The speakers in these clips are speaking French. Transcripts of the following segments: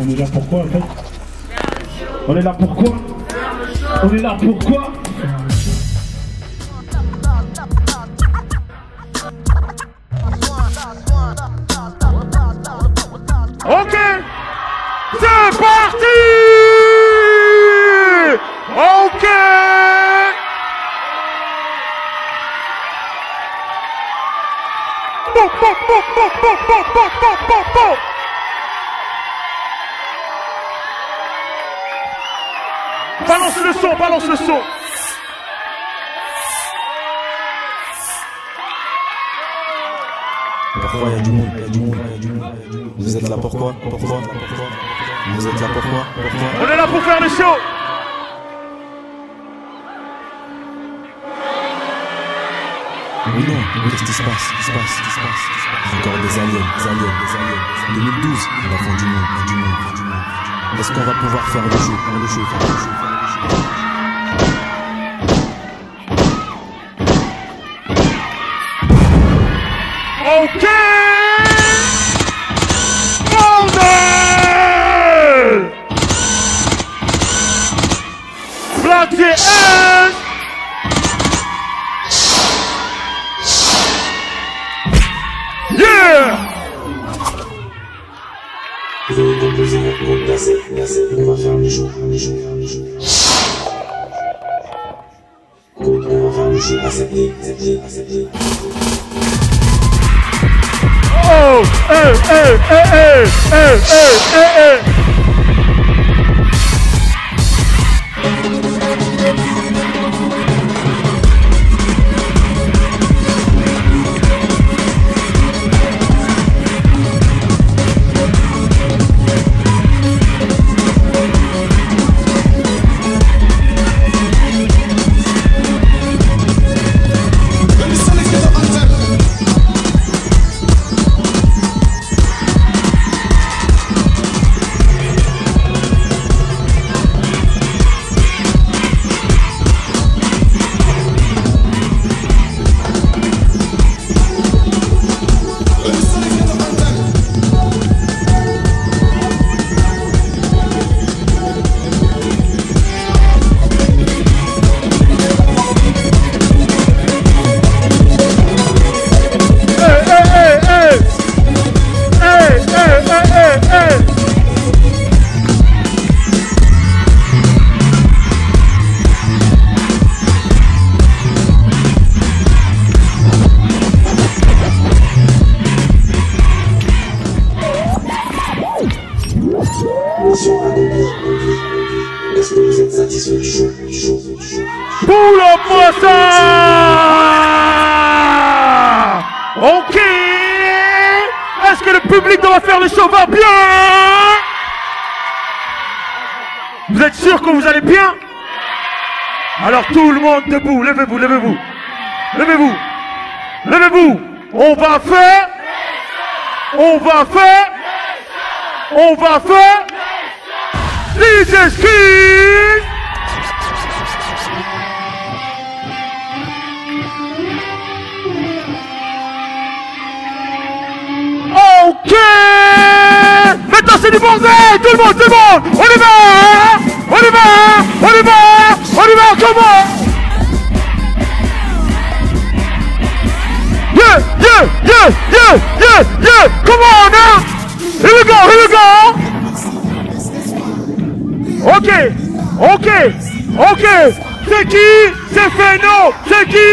On est là pourquoi en fait? On est là pourquoi? On est là pourquoi? Ok, c'est parti. Ok. Balance le son, balance le son. Pourquoi il y a du monde, il y a du monde, il y a du monde. Vous êtes là pourquoi? Pourquoi? Vous êtes là pourquoi? Pourquoi? On est là pour faire le show. Oui, non, qu'est-ce qui se passe? Qu'est-ce qui se passe? Qu'est-ce qui se passe? Encore des aliens, des aliens, des aliens. 2012, on va faire du monde, du monde, du monde. Est-ce qu'on va pouvoir faire le show, faire le show, faire le show, faire le show? Ok. Bordel. Black TS. Yeah. Je vais composer un groupe d'AC, on va faire le show, le show, le show. On va faire le show, accepté. Oh, hey. Est-ce que vous êtes satisfait du show? Pour le poisson. Ok. Est-ce que le public doit faire le show va bien? Vous êtes sûr que vous allez bien? Alors tout le monde debout, levez-vous, levez-vous. Levez-vous. Levez-vous. On va faire. DJ Ski. Ok. Maintenant c'est du bordel. Tout le monde. On y va, comment? Yeah, come on now. Here we go. Ok. C'est qui? C'est Feno. C'est qui?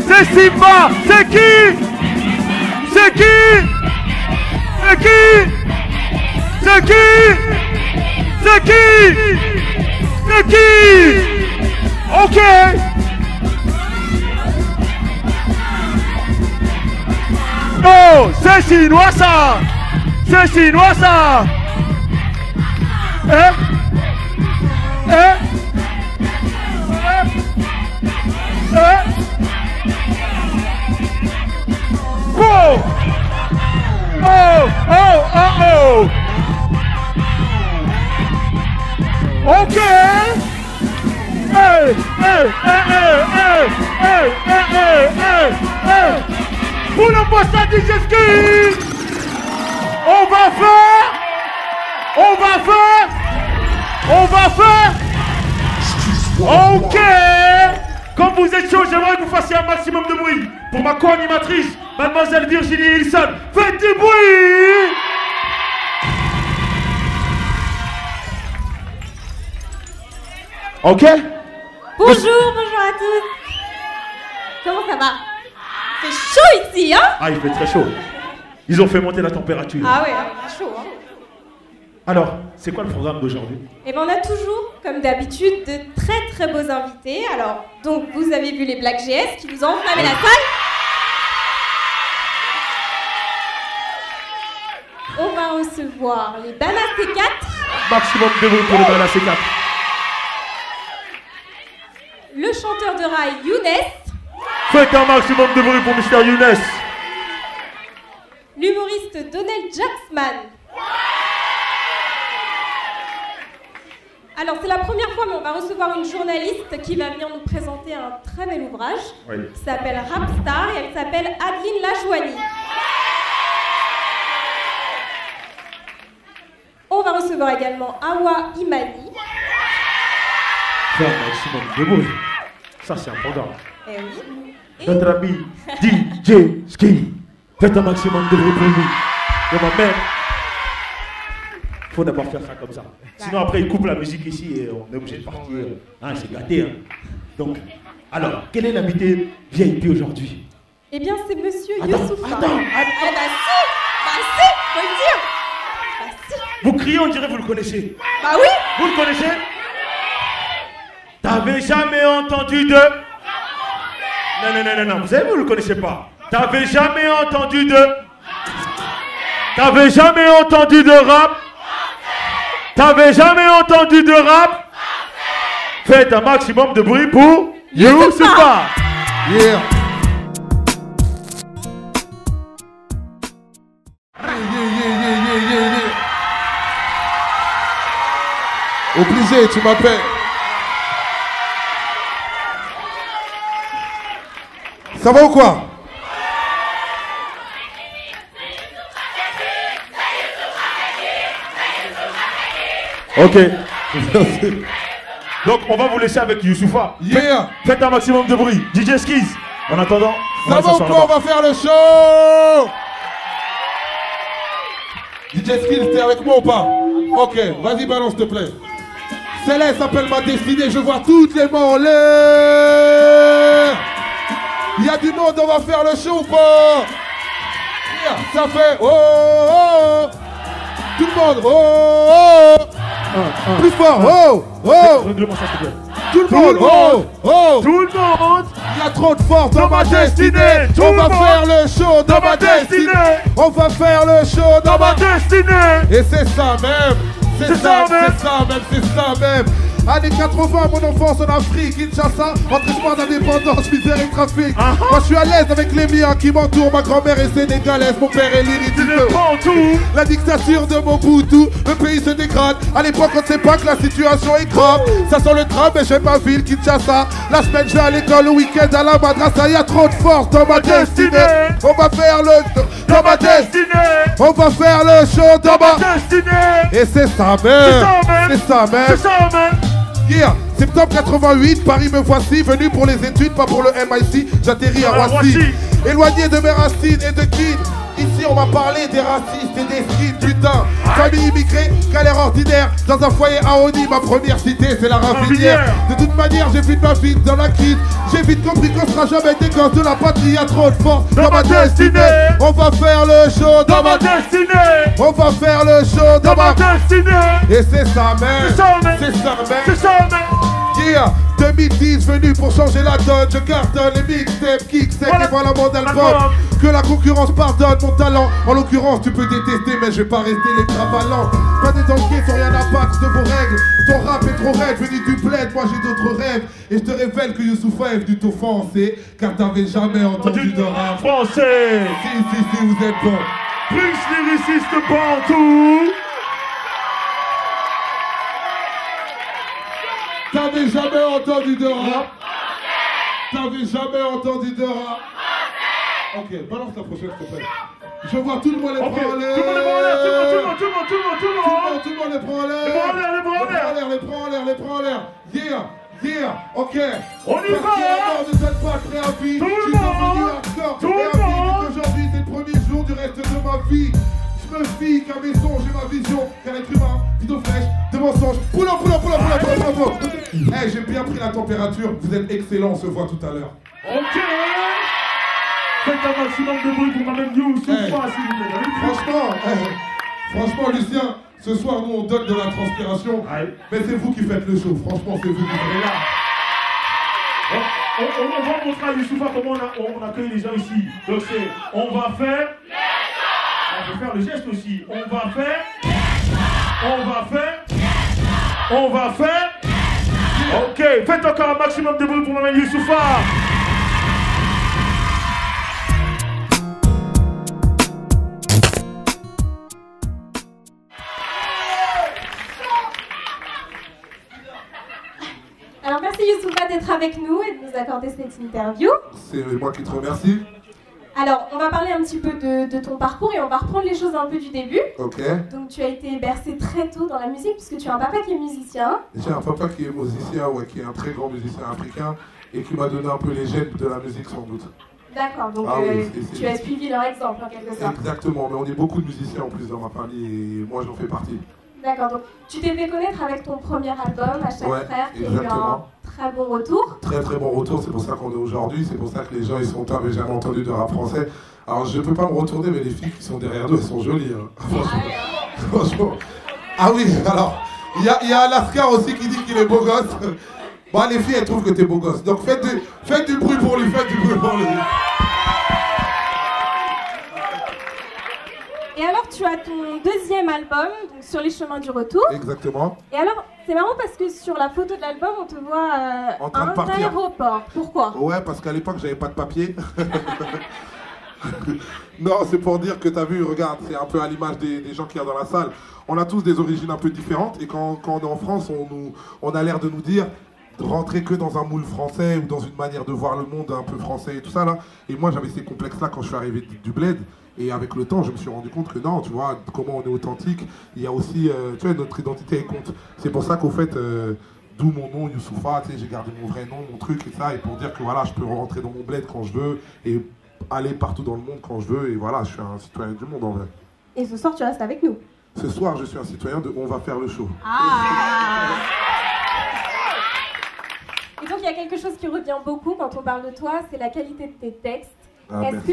C'est Simba. C'est qui? Ok. Oh, c'est chinois ça. DJ Ski. On va faire. Ok. Comme vous êtes chaud, j'aimerais que vous fassiez un maximum de bruit pour ma co-animatrice, mademoiselle Virginie Hilson. Faites du bruit. Ok. Bonjour à tous. Comment ça va? C'est chaud ici, hein? Ah, il fait très chaud. Ils ont fait monter la température. Ah ouais, chaud, hein? Alors, c'est quoi le programme d'aujourd'hui? Eh bien, on a toujours, comme d'habitude, de très beaux invités. Alors, donc, vous avez vu les Black GS qui vous ont enflammé la salle. On va recevoir les Bana C4. Maximum de bruit pour les Bana C4. Le chanteur de rail Younes. Faites un maximum de bruit pour Mr. Younes. L'humoriste Donnell Jacksman. Alors c'est la première fois, mais on va recevoir une journaliste qui va venir nous présenter un très bel ouvrage qui s'appelle Rapstar et elle s'appelle Adeline Lajoigny. On va recevoir également Awa Imani. Faire un maximum de bruit. Ça c'est un programme. Eh oui. Et Notre ami DJ Ski. Faites un maximum de bruit pour lui. Et ma mère. Faut d'abord faire ça comme ça. Sinon après il coupe la musique ici et on est obligé de partir. Ah, c'est gâté, hein. Donc, alors, quel est l'invité VIP aujourd'hui? eh bien c'est Monsieur Attends, Youssoufa. attends. Eh bah si, faut le dire. Bah si. Vous criez, on dirait que vous le connaissez. Bah oui. Vous le connaissez? T'avais jamais entendu de... Non, vous savez, vous le connaissez pas. T'avais jamais entendu de... T'avais jamais entendu de rap? T'avais jamais entendu de rap? Faites un maximum de bruit pour Youssoufa. Yeah. Obligé, tu m'appelles. Ça va ou quoi? Ok. Donc on va vous laisser avec Youssoufa. Yeah. Faites un maximum de bruit. DJ Skiz. En attendant, Ça va ou quoi? On va faire le show. DJ Skills, t'es avec moi ou pas? Ok, vas-y, balance, s'il te plaît. Céleste s'appelle ma destinée, je vois toutes les mains en l'air. Il y a du monde, on va faire le show ou pas? Yeah, ça fait oh, oh, oh. Tout le monde, oh, oh. Plus fort, oh, oh. Règle-moi ça, s'il te plaît. Tout le monde, oh, oh. Tout le monde. Il y a trop de force dans ma destinée. Tout On le va monde. faire le show dans ma destinée. On va faire le show dans ma destinée. Et c'est ça même. C'est ça même. C'est ça même. C'est ça même. Années 80, mon enfance en Afrique, Kinshasa, entraînement d'indépendance, misère et trafic. Moi je suis à l'aise avec les miens qui m'entourent, ma grand-mère est sénégalaise, mon père est l'irréductible. La dictature de Mobutu, le pays se dégrade. À l'époque on ne sait pas que la situation est grave. Ça sent le drame mais j'aime ma ville, Kinshasa. La semaine je vais à l'école, le week-end à la madrasa. Y a trop de force dans ma destinée. On va faire le show dans ma destinée. On va faire le show dans ma destinée. Et c'est ça même. C'est ça même. C'est ça même. Yeah. Septembre 88, Paris me voici, venu pour les études, pas pour le MIC, j'atterris à Roissy. Éloigné de mes racines et de kids, ici on va parler des racistes et des skins, putain. Famille immigrée, galère ordinaire, dans un foyer à Audi, ma première cité c'est la Ravinière. De toute manière j'ai vu de ma vie dans la kid, j'ai vite compris qu'on sera jamais des gosses de la patrie, y'a trop de force dans ma destinée. On va faire le show dans ma destinée. On va faire le show dans ma destinée. Et c'est ça même. C'est ça même. C'est ça même. C'est ça même. Yeah, 2010 venu pour changer la donne. Je cartonne les mixtapes, kick sec et voilà mon album. Que la concurrence pardonne mon talent. En l'occurrence tu peux détester mais je vais pas rester les travalants. Pas des dangers sans rien à battre de vos règles. Ton rap est trop raide, venu du bled, moi j'ai d'autres rêves. Et je te révèle que Youssoufa est venu t'offenser, car t'avais jamais entendu de rap français. Si, vous êtes bon. Plus lyriciste partout. T'avais jamais entendu de rap. T'avais jamais entendu de rap. Ok, balance la prochaine, s'il te plaît. Je vois tout le monde les Ok, prend en l'air. tout le monde les prend en l'air, tout le monde les prend en l'air. Les prend en l'air. Yeah, ok. On y va, ne donne pas préavis. Tout le Je suis monde. devenu hardcore. Tout le Préavis, monde. aujourd'hui c'est le premier jour du reste de ma vie. Je me fie qu'à mes sons, j'ai ma vision. Qu'à l'être humain, vidéo fraîche, de mensonges. Pull up. Hey, j'ai bien pris la température. Vous êtes excellents, on se voit tout à l'heure. Ok. Faites un maximum de bruit pour ma même You, s'il vous plaît. Franchement, Lucien, ce soir, nous, on donne de la transpiration. Aïe. Mais c'est vous qui faites le show. Franchement, c'est vous qui faites le show. On va montrer à Youssoufa comment on accueille les gens ici. Donc c'est, on va faire... On peut faire le geste aussi. On va faire... Ok, faites encore un maximum de bruit pour ma même Youssoufa. Alors merci Youssoufa d'être avec nous et de nous accorder cette interview. C'est moi qui te remercie. Alors on va parler un petit peu de ton parcours et on va reprendre les choses un peu du début. Ok. Donc tu as été bercé très tôt dans la musique puisque tu as un papa qui est musicien. J'ai un papa qui est musicien, ouais, qui est un très grand musicien africain et qui m'a donné un peu les gènes de la musique sans doute. D'accord, donc Oui, tu as suivi leur exemple en quelque sorte. Exactement, mais on est beaucoup de musiciens en plus dans ma famille et moi j'en fais partie. D'accord, donc tu t'es fait connaître avec ton premier album, À chaque frère, qui a eu un très bon retour. Très bon retour, c'est pour ça qu'on est aujourd'hui, c'est pour ça que les gens ils sont t'avaient jamais entendu de rap français. Alors je peux pas me retourner, mais les filles qui sont derrière nous, elles sont jolies. Hein. Franchement. Ah oui, alors, il y a Alaska aussi qui dit qu'il est beau gosse. Bon, les filles elles trouvent que t'es beau gosse, donc faites du bruit pour lui, Et alors tu as ton deuxième album, donc Sur les chemins du retour. Exactement. Et alors, c'est marrant parce que sur la photo de l'album, on te voit En train de à un partir. aéroport. Pourquoi? Ouais, parce qu'à l'époque, j'avais pas de papier. Non, c'est pour dire que t'as vu, regarde, c'est un peu à l'image des gens qu'il y a dans la salle. On a tous des origines un peu différentes et quand on est en France, on a l'air de nous dire de rentrer que dans un moule français ou dans une manière de voir le monde un peu français et tout ça là. Et moi, j'avais ces complexes-là quand je suis arrivé du bled. Et avec le temps, je me suis rendu compte que non, tu vois, comment on est authentique, il y a aussi, tu vois, notre identité elle compte. C'est pour ça qu'au fait, d'où mon nom, Youssoufa, tu sais, j'ai gardé mon vrai nom, mon truc et ça, et pour dire que voilà, je peux rentrer dans mon bled quand je veux, et aller partout dans le monde quand je veux, et voilà, je suis un citoyen du monde en vrai. Et ce soir, tu restes avec nous. Ce soir, je suis un citoyen de On va faire le show. Ah! Et donc, il y a quelque chose qui revient beaucoup quand on parle de toi, c'est la qualité de tes textes. Est-ce que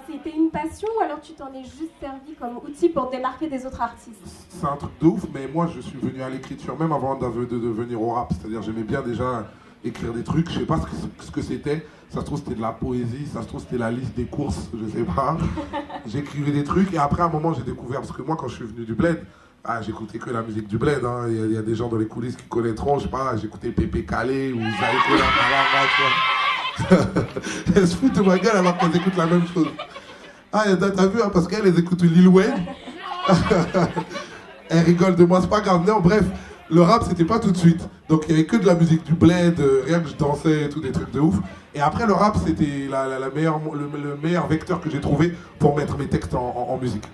c'était une passion ou alors tu t'en es juste servi comme outil pour te démarquer des autres artistes? C'est un truc de ouf, mais moi je suis venu à l'écriture même avant de venir au rap. C'est-à-dire j'aimais bien déjà écrire des trucs, je sais pas ce que c'était. Ça se trouve c'était de la poésie, ça se trouve c'était la liste des courses, je sais pas. J'écrivais des trucs et après à un moment j'ai découvert, parce que moi quand je suis venu du bled, j'écoutais que la musique du bled, hein. Il y a des gens dans les coulisses qui connaîtront, je sais pas, j'écoutais Pépé Calé ou Zaïko Elle se fout de ma gueule alors qu'elles écoutent la même chose. T'as vu, hein, parce qu'elles écoutent Lil Wayne. Elles rigolent de moi, c'est pas grave. Non, bref, le rap c'était pas tout de suite. Donc il y avait que de la musique du bled, rien que je dansais et tout, des trucs de ouf. Et après le rap c'était le meilleur vecteur que j'ai trouvé pour mettre mes textes en musique.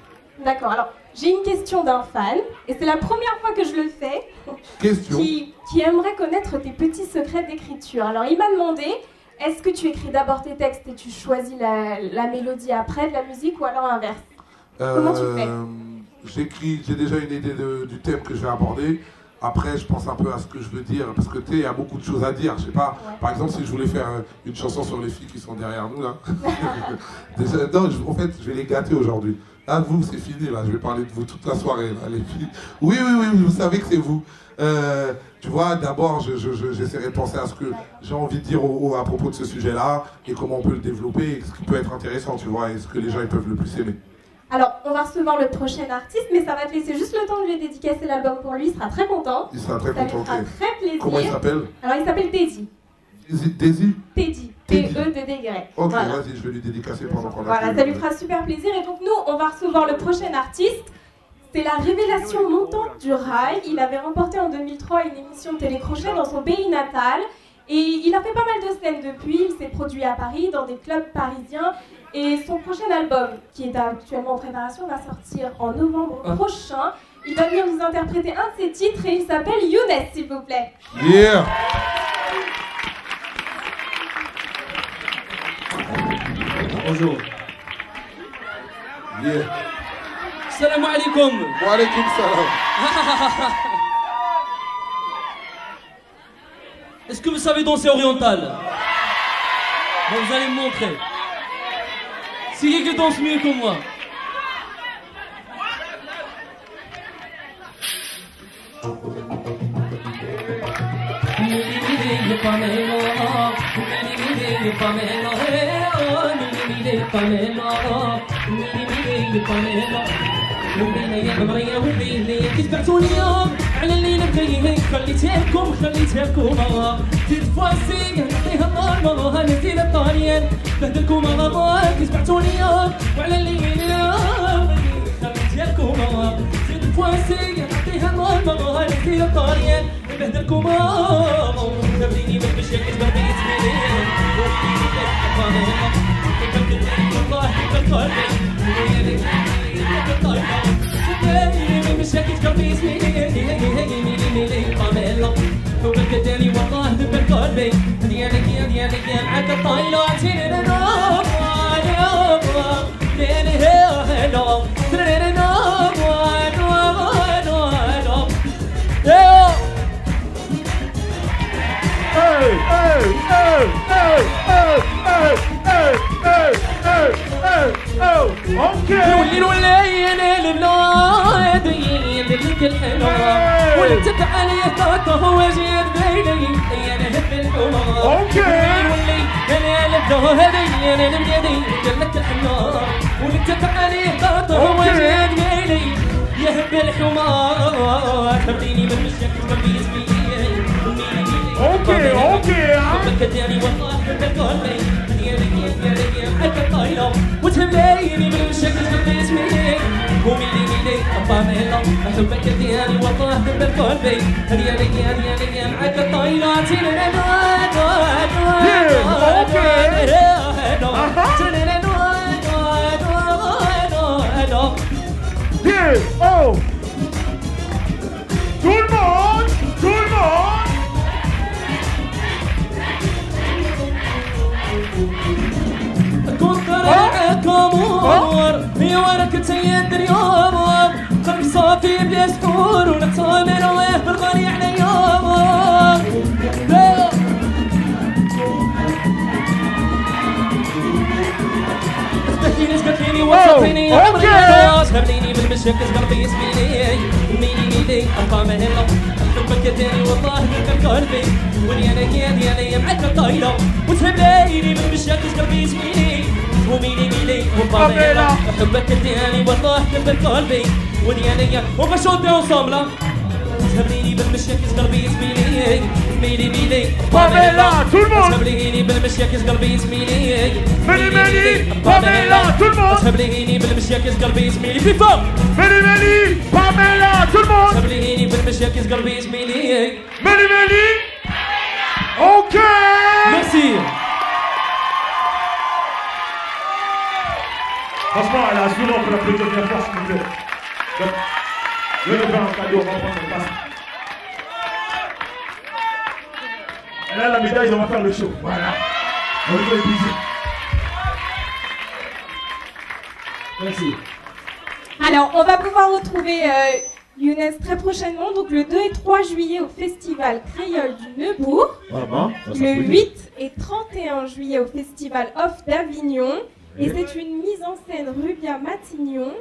D'accord, alors j'ai une question d'un fan, et c'est la première fois que je le fais. Question. Qui aimerait connaître tes petits secrets d'écriture. Alors il m'a demandé, est-ce que tu écris d'abord tes textes et tu choisis la mélodie après de la musique ou alors l'inverse? Comment tu fais? J'ai déjà une idée du thème que je vais aborder. Après, je pense un peu à ce que je veux dire, parce que tu sais, il y a beaucoup de choses à dire. Je sais pas, par exemple, si je voulais faire une chanson sur les filles qui sont derrière nous, là. Non, en fait, je vais les gâter aujourd'hui. Là, vous, c'est fini, là. Je vais parler de vous toute la soirée, là, les filles. Oui, vous savez que c'est vous. Tu vois, d'abord, j'essaierai de penser à ce que j'ai envie de dire à propos de ce sujet-là, et comment on peut le développer, et ce qui peut être intéressant, tu vois, et ce que les gens ils peuvent le plus aimer. Alors, on va recevoir le prochain artiste, mais ça va te laisser juste le temps de lui dédicacer l'album pour lui, il sera très content. Il sera très content. Ça lui fera très plaisir. Comment il s'appelle? Alors, il s'appelle Teddy. Teddy? Teddy. T-E-D-D-Y. Ok, voilà. Vas-y, je vais lui dédicacer pendant qu'on a Voilà, ça lui fera super plaisir. Et donc, nous, on va recevoir le prochain artiste. C'est la révélation montante du rail. Il avait remporté en 2003 une émission de télécrochet dans son pays natal. Et il a fait pas mal de scènes depuis, il s'est produit à Paris, dans des clubs parisiens. Et son prochain album, qui est actuellement en préparation, va sortir en novembre prochain. Il va venir nous interpréter un de ses titres et il s'appelle Younes, s'il vous plaît. Yeah. Bonjour. Yeah. Salam alaikum. Wa alaikum salam. Est-ce que vous savez danser oriental? Bon, vous allez me montrer. Si quelqu'un danse mieux que moi. كسبتوني يوم على اللي نبغيه خليتكم زيد فواسي نعطيها النار نزيد الطاريان بهدلكم غمار كسبتوني يوم وعلى اللي خليتكم زيد فواسي نعطيها النار نزيد الطاريان بهدلكم تبنيني بالمشي كسبت بيتي مشاكل قلبي اسمي طاميلا حبك داني والله دبر قلبي ديالك معاك الطايلة عتيني انا نولي انا لبلادي لك الحلوة وانت تعالي طاطا هو جيد بيني انا هب الحمار نولي انا لبلادي انا لبيدي لك الحلوة وانت تعالي طاطا هو جيد بيني يهب الحمار تبديني من مشيك قلبي اسمي اوكي كداني والله بقلبي ديالك معاك الطايلة وتهمليني بالشكل قلبي اسمي وميلي طاميلا احبك ديالي والله بقلبي ديالك معاك الطايلة عتيني هي ورك تيد اليوم قلبي صافي بلا سكور ونطمن ويه بالغالي على يوم اسبتيني وصلتيني عمري خلاص هبليني بالمشاكل قلبي يسميني ميلي ارقام هلا احبك داني والله من قلبي وديالي معاك الطايله وتهبليني بالمشاكل قلبي يسميني وميلي وطاميلا احبك ديالي والله من قلبي وديالي وغشوطي انصامبلا تهبليني بالمشاكل قلبي يسميني ميلي طاميلا tout le monde تهبليني بالمشاكل قلبي يسميني ميلي طاميلا tout le monde تهبليني بالمشاكل قلبي يسميني في فوق ميلي طاميلا tout le monde تهبليني بالمشاكل قلبي يسميني ميلي ok merci. Franchement, elle a assuré, on peut l'applaudir bien fort, s'il vous plaît. Je vais lui faire un cadeau, on va prendre une passe. Elle a la médaille, on va faire le show. Voilà. On lui fait plaisir. Merci. Alors, on va pouvoir retrouver Younes très prochainement, donc le 2 et 3 juillet au Festival Créole du Neubourg. Le 8 et 31 juillet au Festival Off d'Avignon. Et c'est une mise en scène Rubia Matignon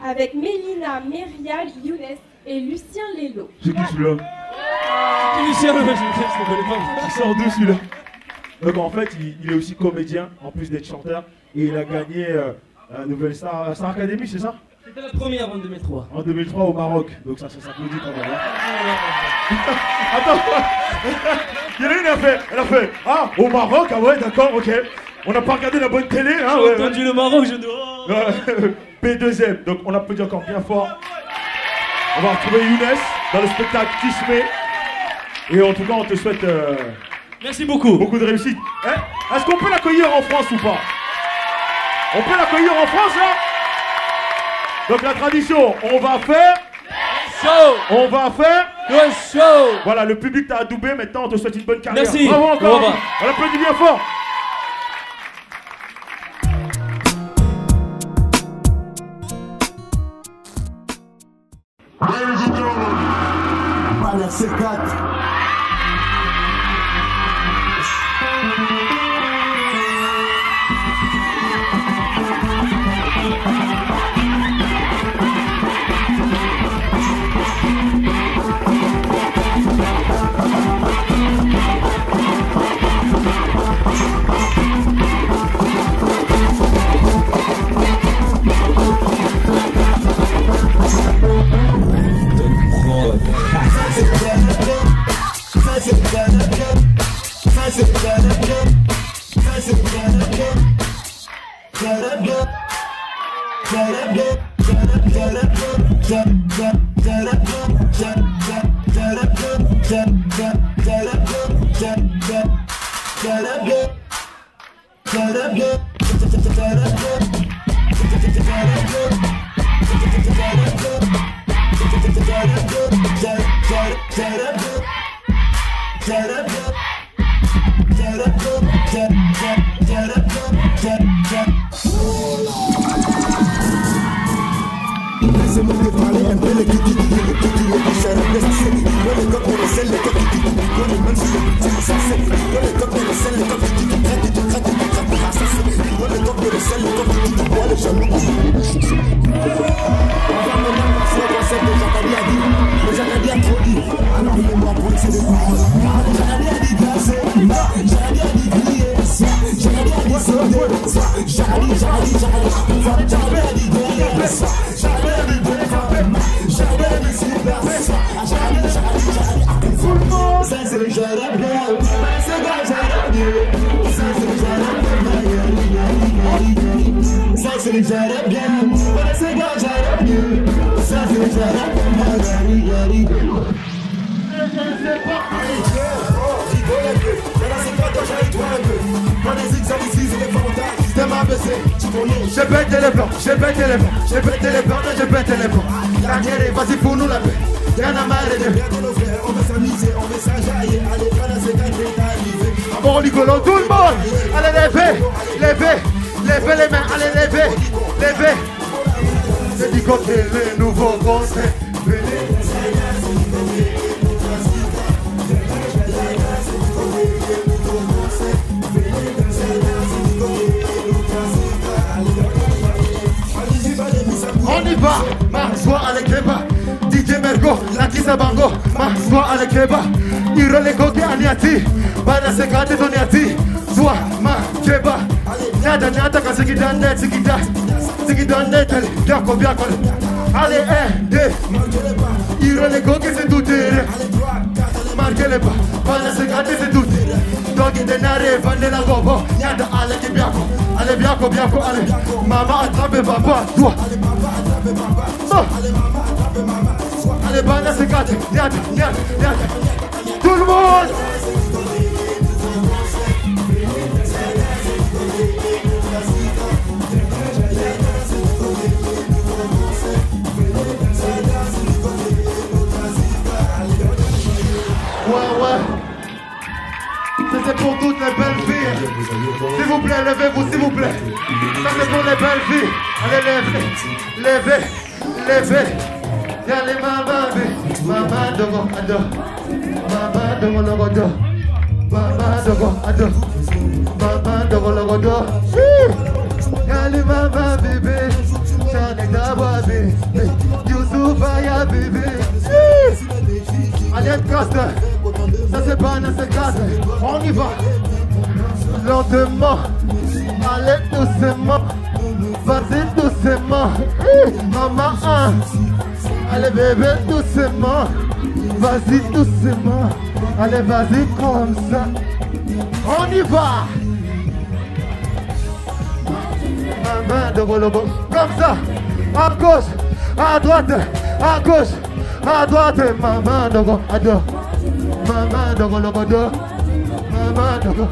avec Mélina Mérial, Younes et Lucien Lello. C'est qui celui-là? Lucien, je ne connais pas. Il sort d'où celui-là? Donc en fait, il est aussi comédien, en plus d'être chanteur. Et il a gagné la nouvelle Star Academy, c'est ça? C'était la première en 2003. En 2003 au Maroc. Donc ça s'applaudit quand même. Attends. Il y en a une, elle a fait ah, au Maroc, ah ouais, d'accord, ok. On n'a pas regardé la bonne télé, hein? J'ai entendu le Maroc, je dois... P2M, donc on applaudit encore bien fort. On va retrouver Younes dans le spectacle Kismé. Et en tout cas, on te souhaite Merci beaucoup. Beaucoup de réussite. Hein? Est-ce qu'on peut l'accueillir en France ou pas? On peut l'accueillir en France là? Donc la tradition, on va faire... On va faire... Voilà, le public t'a adoubé, maintenant on te souhaite une bonne carrière. Merci. Bravo encore. On applaudit bien fort. Vas-y pour nous la paix, y'en a marre de nos frères, on va s'amuser, on va s'enjailler, allez, voilà, c'est quand t'es arrivé. Bon, rigolo, tout le monde, allez, levez les mains, allez, levez. C'est du côté, les nouveaux conseils, on y va, sois avec les bas. DJ Mergo, la Kisa Bango, sois avec les bas. Iro le koke aniati, bana se kate doniati. Sois ma keba. Nada quand c'est qui donne, tele, biako. Allez, 1, 2, Iro le koke c'est tout terre. Marquez les pas, bana se kate c'est tout terre. Donc denare, vende la gobo, nada allez qui biako. Allez, biako, allez. Maman attrape papa, toi. Allez, bana se kate, nyata. Tout le monde. Ouais. Ça c'est pour toutes les belles filles. S'il vous plaît, levez-vous, s'il vous plaît. Ça c'est pour les belles filles. Allez, levez. Y'a les mamans, maman dogo ado. Maman dogo logodo. Maman dogo logodo. Y'a les mamans, bébé. J'en ai d'abord, bébé. Youssoufa, y'a bébé. Allez, Costa. Ça c'est pas nécessaire. On y va. Lentement. Allez, doucement. Vas-y, doucement. Maman, allez bébé, doucement. Vas-y, doucement. Allez, vas-y, comme ça. On y va. Maman de Golobo. Comme ça. À gauche, à droite, à gauche, à droite. Maman de Golobo. Maman de Golobo. maman, d'accord.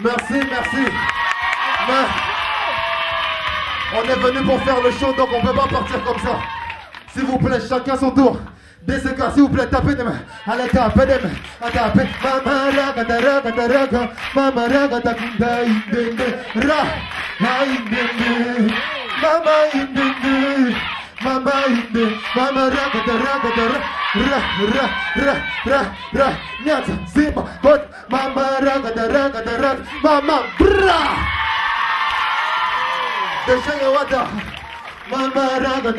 Merci, merci. Mais on est venu pour faire le show, donc on peut pas partir comme ça. S'il vous plaît, chacun son tour. BCK, s'il vous plaît, tapez des mains. Allez, tapez des mains. Tapez. Mama raga, raga, raga. Mama raga, takunda, indende. Ra, ma indende. Mama indende. Mama indende. Mama raga, raga, ra. Nyata, simba, bot. Mama raga. Mama, bra. Deixa eu andar. Mama raga,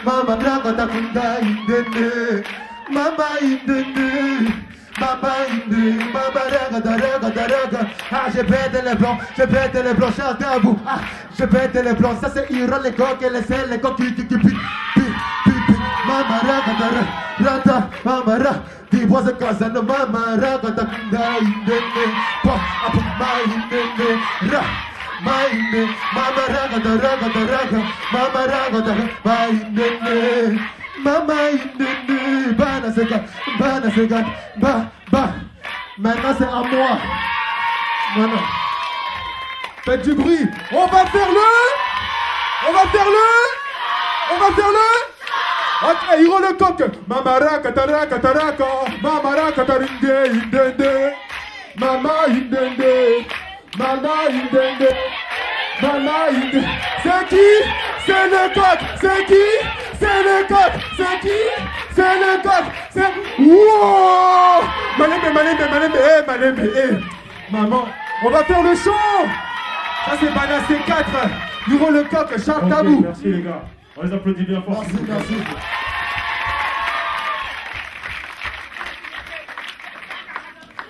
mama raga da kunda indende, mama indende, mama raga da raga. Ah, j'ai pété les blancs, j'ai un tabou. Ah, j'ai pété les blancs, ça c'est Iran, les coques et les selles, les coques qui. Mama raga da raga, mama raga. Dis-moi ce casa, no mama raga da kunda indende, mama indende, ra. Mainde, mama raga, mama raga, mainde, bana segat, ba. Maintenant c'est à moi. Maintenant. Faites du bruit. On va faire le. Ok, il roule le coq. Mama raga, taraka. Mama raga, indende. Mama indende. Mama indende. C'est qui? C'est le coq. C'est qui? C'est le coq. C'est qui? C'est le coq. C'est... Wow! Malembe. Maman, on va faire le show. Ça c'est Bana C4. Yuro le coq, Charles Tabou. Merci les gars. On les applaudit bien fort. Merci.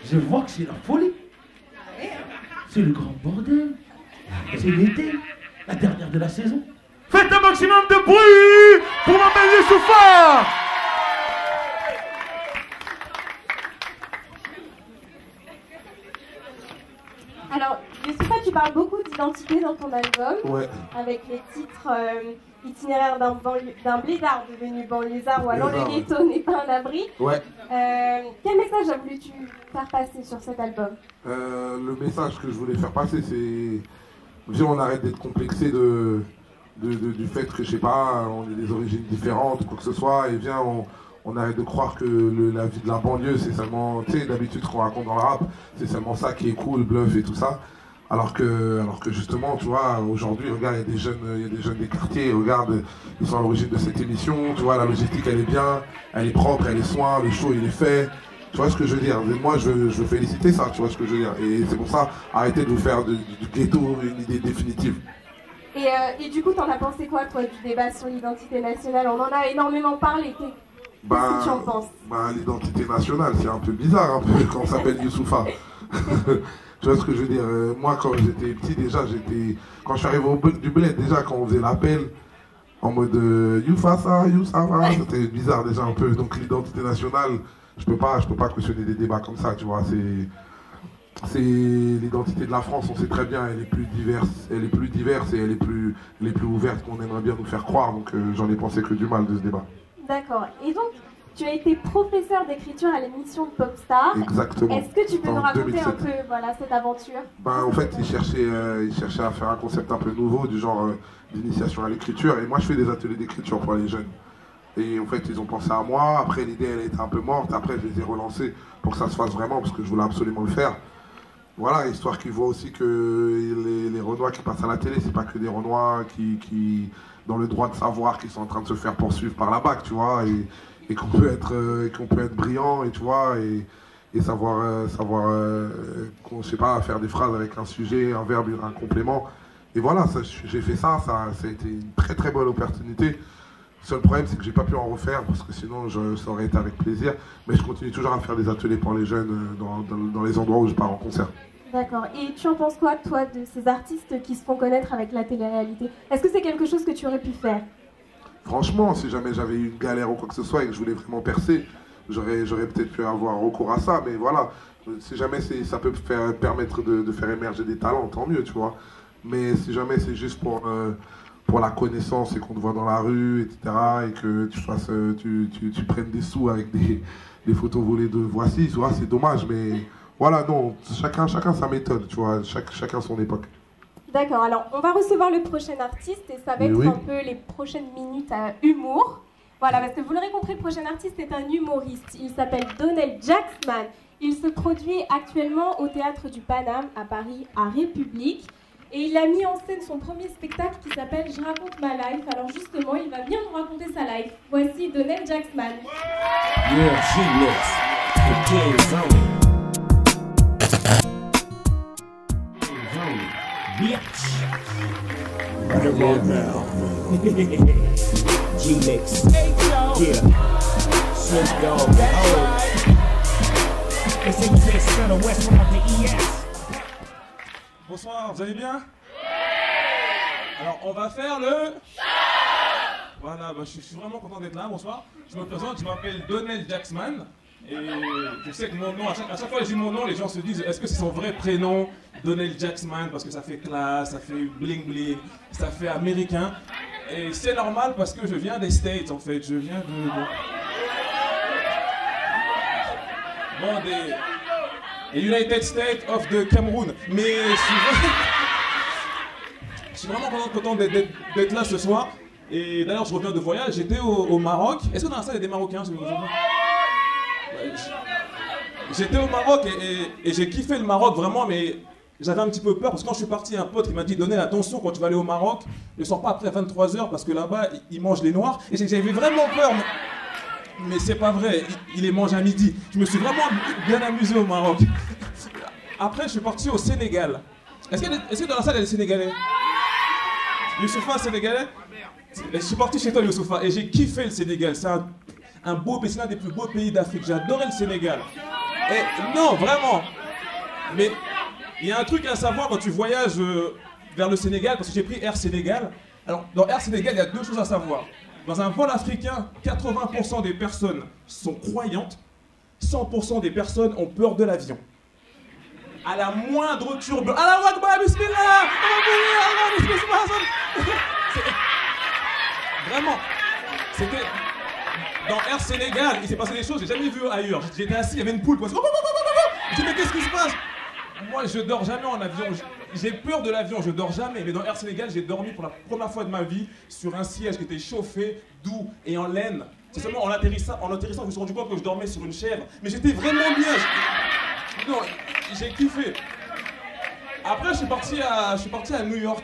Je vois que c'est la folie. C'est le grand bordel. C'est l'été, la dernière de la saison. Faites un maximum de bruit pour Mohamed Youssoufa. Alors, Youssoufa, tu parles beaucoup d'identité dans ton album. Ouais. Avec les titres Itinéraire d'un blédard devenu banlieusard ou alors le ghetto n'est pas un abri. Ouais. Quel message as voulu-tu faire passer sur cet album? Le message que je voulais faire passer, c'est... Viens, on arrête d'être complexé du fait que, je sais pas, on est des origines différentes ou quoi que ce soit, et viens, on arrête de croire que la vie de la banlieue, c'est seulement, tu sais, d'habitude, ce qu'on raconte dans le rap, c'est seulement ça qui est cool, bluff et tout ça. Alors que justement, tu vois, aujourd'hui, regarde, il y a des jeunes des quartiers, regarde, ils sont à l'origine de cette émission, tu vois, la logistique, elle est bien, elle est propre, elle est soin, le show, il est fait. Tu vois ce que je veux dire? Moi, je veux féliciter ça, tu vois ce que je veux dire? Et c'est pour ça, arrêtez de vous faire du ghetto une idée définitive. Et du coup, t'en as pensé quoi, toi, du débat sur l'identité nationale? On en a énormément parlé. Qu'est-ce que tu en penses? L'identité nationale, c'est un peu bizarre, un peu, quand on s'appelle Youssoufa. Tu vois ce que je veux dire? Moi, quand j'étais petit, déjà, quand je suis arrivé au du bled, déjà, quand on faisait l'appel, en mode Youssoufa, c'était bizarre déjà un peu. Donc l'identité nationale, je peux pas cautionner des débats comme ça, tu vois. C'est l'identité de la France, on sait très bien, elle est plus diverse et elle est plus ouverte qu'on aimerait bien nous faire croire. Donc j'en ai pensé que du mal de ce débat. D'accord. Et donc, tu as été professeur d'écriture à l'émission de Popstar. Exactement. Est-ce que tu peux nous raconter 2007. un peu cette aventure? En fait, il cherchait à faire un concept un peu nouveau, du genre d'initiation à l'écriture. Et moi, je fais des ateliers d'écriture pour les jeunes. Et en fait, ils ont pensé à moi. Après, l'idée, elle était un peu morte. Après, je les ai relancés pour que ça se fasse vraiment, parce que je voulais absolument le faire. Voilà, histoire qu'ils voient aussi que les Renois qui passent à la télé, c'est pas que des Renois qui dans le droit de savoir, qui sont en train de se faire poursuivre par la BAC, tu vois, et qu'on peut être brillant, et tu vois, et savoir je sais pas, faire des phrases avec un sujet, un verbe, un complément. Et voilà, j'ai fait ça a été une très très bonne opportunité. Le seul problème, c'est que j'ai pas pu en refaire, parce que sinon, ça aurait été avec plaisir. Mais je continue toujours à faire des ateliers pour les jeunes dans les endroits où je pars en concert. D'accord. Et tu en penses quoi, toi, de ces artistes qui se font connaître avec la télé-réalité? Est-ce que c'est quelque chose que tu aurais pu faire? Franchement, si jamais j'avais eu une galère ou quoi que ce soit et que je voulais vraiment percer, j'aurais peut-être pu avoir recours à ça. Mais voilà, si jamais ça peut permettre de faire émerger des talents, tant mieux, tu vois. Mais si jamais c'est juste pour la connaissance et qu'on te voit dans la rue, etc. Et que tu prennes des sous avec des photos volées de Voici, tu vois, c'est dommage, mais voilà, non, chacun sa méthode, tu vois, chacun son époque. D'accord, alors on va recevoir le prochain artiste et ça va être un peu les prochaines minutes à humour. Voilà, parce que vous l'aurez compris, le prochain artiste est un humoriste. Il s'appelle Donald Jacksman. Il se produit actuellement au Théâtre du Paname à Paris, à République. Et il a mis en scène son premier spectacle qui s'appelle Je raconte ma life. Alors justement, il va bien nous raconter sa life. Voici Donald Jacksman. Yeah, G-Mix. The kid's on. Bitch. Underground now. G-Mix. Yeah. Snoop Dogg. Oh. It's into the center west from the ES. Bonsoir, vous allez bien? Alors, on va faire le... Voilà, bah, je suis vraiment content d'être là, bonsoir. Je me présente, je m'appelle Donald Jacksman. Et je sais que mon nom, à chaque fois que je dis mon nom, les gens se disent, est-ce que c'est son vrai prénom, Donald Jacksman, parce que ça fait classe, ça fait bling bling, ça fait américain. Et c'est normal parce que je viens des States, en fait. Je viens de... Bon, des United States of the Cameroun. Mais je suis vraiment content d'être là ce soir. Et d'ailleurs, je reviens de voyage. J'étais au Maroc. Est-ce que dans la salle il y a des Marocains? J'étais au Maroc et j'ai kiffé le Maroc vraiment, mais j'avais un petit peu peur parce que quand je suis parti, un pote qui m'a dit donnez attention quand tu vas aller au Maroc, ne sors pas après 23h parce que là-bas ils mangent les noirs. Et j'avais vraiment peur. Mais c'est pas vrai, il les mange à midi. Je me suis vraiment bien amusé au Maroc. Après, je suis parti au Sénégal. Est-ce que dans la salle, il y a des Sénégalais? Youssoufa, Sénégalais? Je suis parti chez toi, Youssoufa, et j'ai kiffé le Sénégal. C'est un beau pays, c'est l'un des plus beaux pays d'Afrique. J'ai adoré le Sénégal. Et non, vraiment. Mais il y a un truc à savoir quand tu voyages vers le Sénégal, parce que j'ai pris Air Sénégal. Alors, dans Air Sénégal, il y a deux choses à savoir. Dans un vol africain, 80% des personnes sont croyantes, 100% des personnes ont peur de l'avion. À la moindre turbulence. Allah Akbar, bismillah! Vraiment. C'était. Dans Air Sénégal, il s'est passé des choses que j'ai jamais vues ailleurs. J'étais assis, il y avait une poule. Je dis, mais qu'est-ce qui se passe? Moi, je dors jamais en avion. J'ai peur de l'avion, je dors jamais. Mais dans Air Sénégal, j'ai dormi pour la première fois de ma vie sur un siège qui était chauffé, doux et en laine. C'est seulement en atterrissant, je me suis rendu compte que je dormais sur une chèvre. Mais j'étais vraiment bien. Non, j'ai kiffé. Après, je suis parti à New York.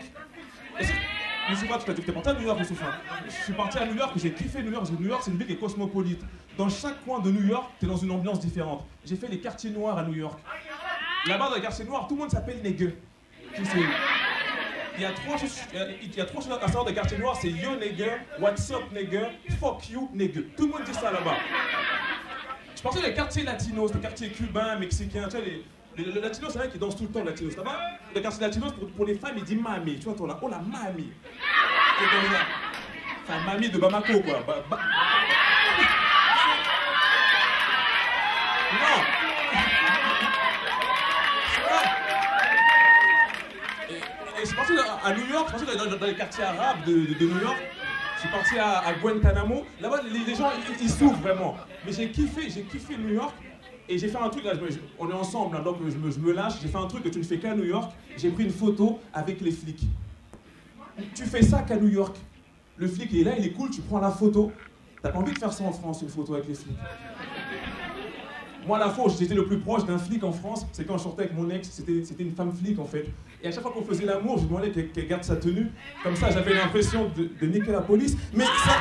Youssoufa, tu t'es parti à New York, Youssoufa. Je suis parti à New York, j'ai kiffé New York. New York, c'est une ville qui est cosmopolite. Dans chaque coin de New York, tu es dans une ambiance différente. J'ai fait les quartiers noirs à New York. Là-bas, dans les quartiers noirs, tout le monde s'appelle nègre. Il y a trois choses à savoir des quartiers noirs, c'est yo nègre, what's up nègre, fuck you nègre. Tout le monde dit ça là-bas. Je pensais les quartiers latinos, les quartiers cubains, mexicains, tu sais, les latinos, c'est vrai qu'ils dansent tout le temps, les latinos, ça va? Les quartiers latinos, pour les femmes, ils disent mami, tu vois, toi là, oh la mami. Enfin, mami de Bamako, quoi. Non. Et je suis parti à New York, je suis parti dans les quartiers arabes de New York. Je suis parti à Guantanamo. Là-bas, les gens, ils souffrent vraiment. Mais j'ai kiffé New York. Et j'ai fait un truc, là, on est ensemble, là, donc je me lâche. J'ai fait un truc que tu ne fais qu'à New York. J'ai pris une photo avec les flics. Tu fais ça qu'à New York. Le flic il est là, il est cool, tu prends la photo. T'as pas envie de faire ça en France, une photo avec les flics. Moi, la fois où j'étais le plus proche d'un flic en France, c'est quand je sortais avec mon ex, c'était une femme flic en fait. Et à chaque fois qu'on faisait l'amour, je demandais qu'elle garde sa tenue. Comme ça, j'avais l'impression de niquer la police. Mais ça...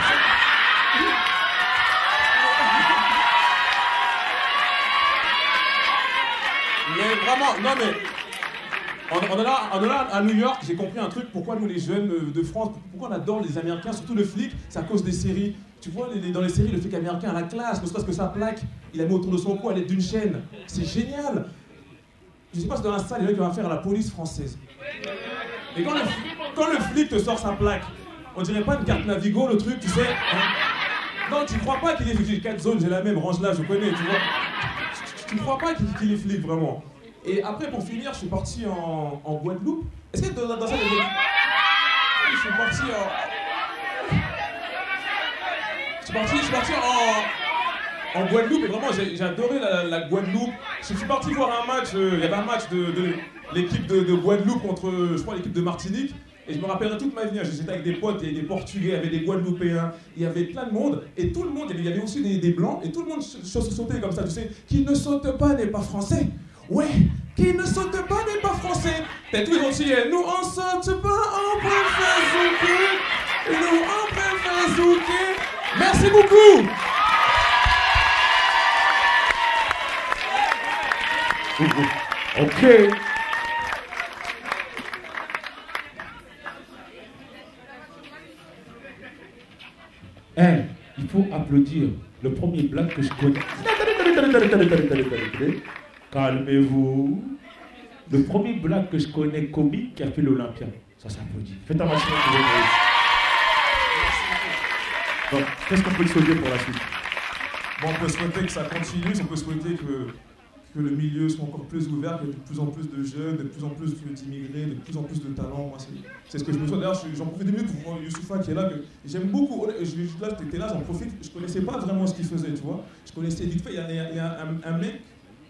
Mais vraiment, non mais... On est là à New York, j'ai compris un truc, pourquoi nous les jeunes de France, pourquoi on adore les Américains, surtout le flic, c'est à cause des séries. Tu vois, dans les séries, le flic américain a la classe, ne serait-ce que sa plaque, il a mis autour de son cou à l'aide d'une chaîne. C'est génial. Je sais pas si dans la salle, il y a qui va faire à la police française. Et quand le flic te sort sa plaque, on dirait pas une carte Navigo, le truc, tu sais hein. Non, tu crois pas qu'il est flic, j'ai 4 zones, j'ai la même, range là, je connais, tu vois. Tu crois pas qu'il est flic, vraiment. Et après, pour finir, je suis parti en Guadeloupe. Est-ce que dans ça, je suis parti en Guadeloupe et vraiment j'ai adoré la Guadeloupe. Je suis parti voir un match, il y avait un match de l'équipe de Guadeloupe contre, je crois, l'équipe de Martinique. Et je me rappellerai toute ma vie, j'étais avec des potes, il y avait des Portugais, il y avait des Guadeloupéens, il y avait plein de monde, et tout le monde, il y avait aussi des Blancs, et tout le monde sautait comme ça, tu sais, qui ne saute pas n'est pas français. Ouais, qui ne saute pas n'est pas français. T'as tous les Antillais, nous on saute pas, on préfère zouker, nous on préfère zouker. Merci beaucoup. Ok. Il faut applaudir le premier black que je connais. Calmez-vous. Le premier black que je connais comique qui a fait l'Olympia. Ça s'applaudit. Faites un maximum de donc, qu'est-ce qu'on peut souhaiter pour la suite? Bon, on peut souhaiter que ça continue, on peut souhaiter que le milieu soit encore plus ouvert, qu'il y ait de plus en plus de jeunes, de plus en plus d'immigrés, de plus en plus de talents. Moi, c'est ce que je me souhaite. D'ailleurs, j'en profite des minutes pour voir Youssoufa qui est là, que j'aime beaucoup. Là, t'étais là, j'en profite. Je connaissais pas vraiment ce qu'il faisait, tu vois. Je connaissais vite fait, il y a un mec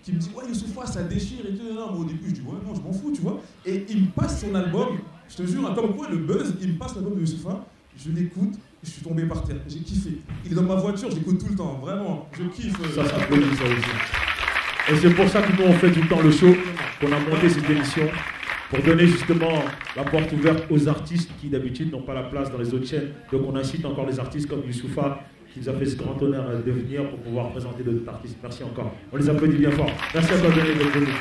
qui me dit, ouais, Youssoufa, ça déchire et tout. Non, mais au début, je dis, ouais, non, je m'en fous, tu vois. Et il me passe son album, je te jure, hein, comme quoi le buzz, il me passe l'album de Youssoufa, je l'écoute. Je suis tombé par terre, j'ai kiffé. Il est dans ma voiture, je l'écoute tout le temps, vraiment, je kiffe. Ça s'applaudit, ça aussi. Et c'est pour ça que nous on fait tout le temps le show, qu'on a monté cette émission, pour donner justement la porte ouverte aux artistes qui d'habitude n'ont pas la place dans les autres chaînes. Donc on incite encore les artistes comme Youssoufa, qui nous a fait ce grand honneur de venir pour pouvoir présenter d'autres artistes. Merci encore. On les applaudit bien fort. Merci à toi d'être venu.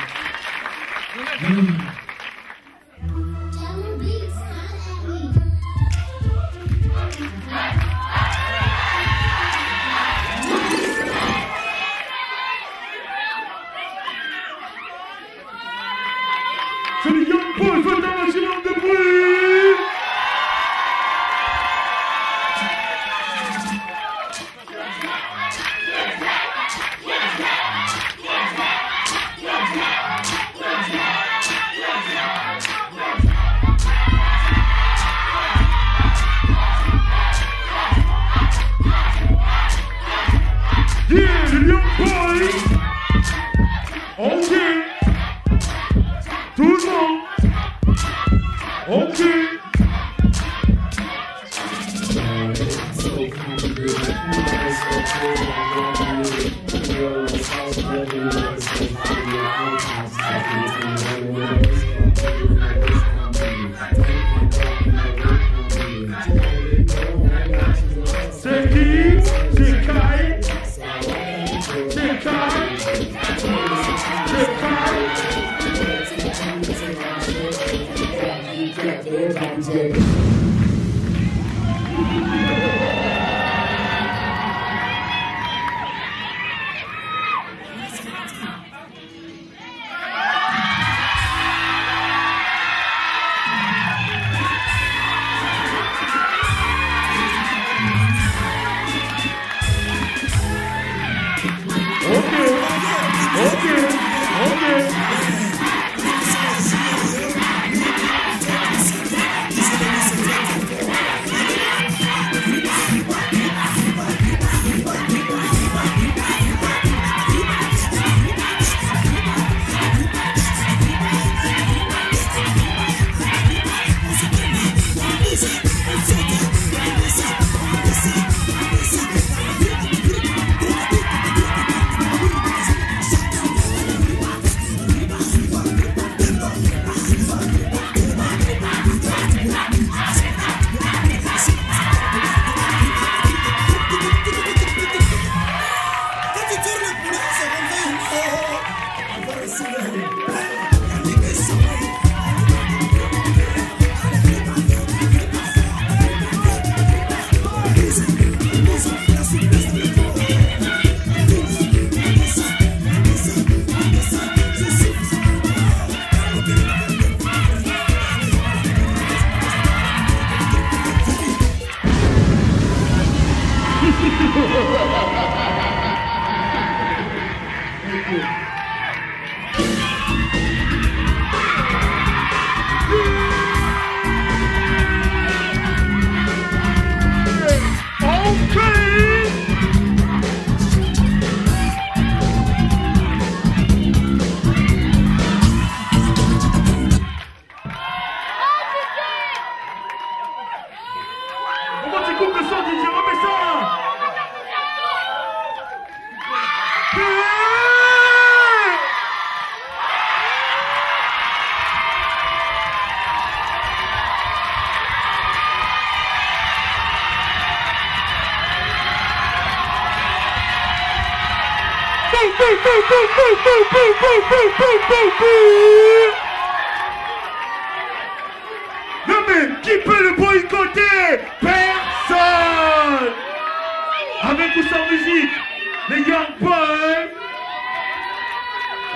C'est les Young Boys, faites un maximum de bruit! Yeah, les Young Boys! Ok! Tout le monde. Ok. C'est qui? C'est Kai. C'est Kai. C'est Kai. Non mais, qui peut le boycotter? Personne. Avec ou sans musique, les Young Boys.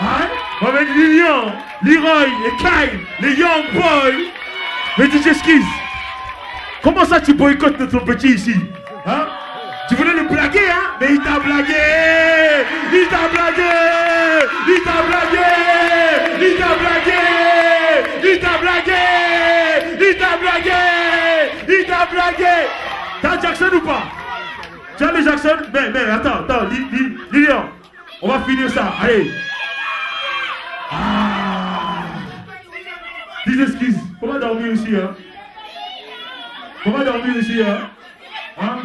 Hein? Avec Lilian, Leroy et Kai, les Young Boys. Mais DJ Skizz, comment ça tu boycottes notre petit ici? Hein? Tu voulais le blaguer, hein? Mais il t'a blagué! Il t'a blagué! Il t'a blagué! Il t'a blagué! Il t'a blagué! Il t'a blagué! Il t'a blagué! T'as Jackson ou pas? Tu as les Jackson? Mais attends, Lilian, on va finir ça, allez! DJ Skizz, on va dormir ici, hein? On va dormir ici, hein? Hein?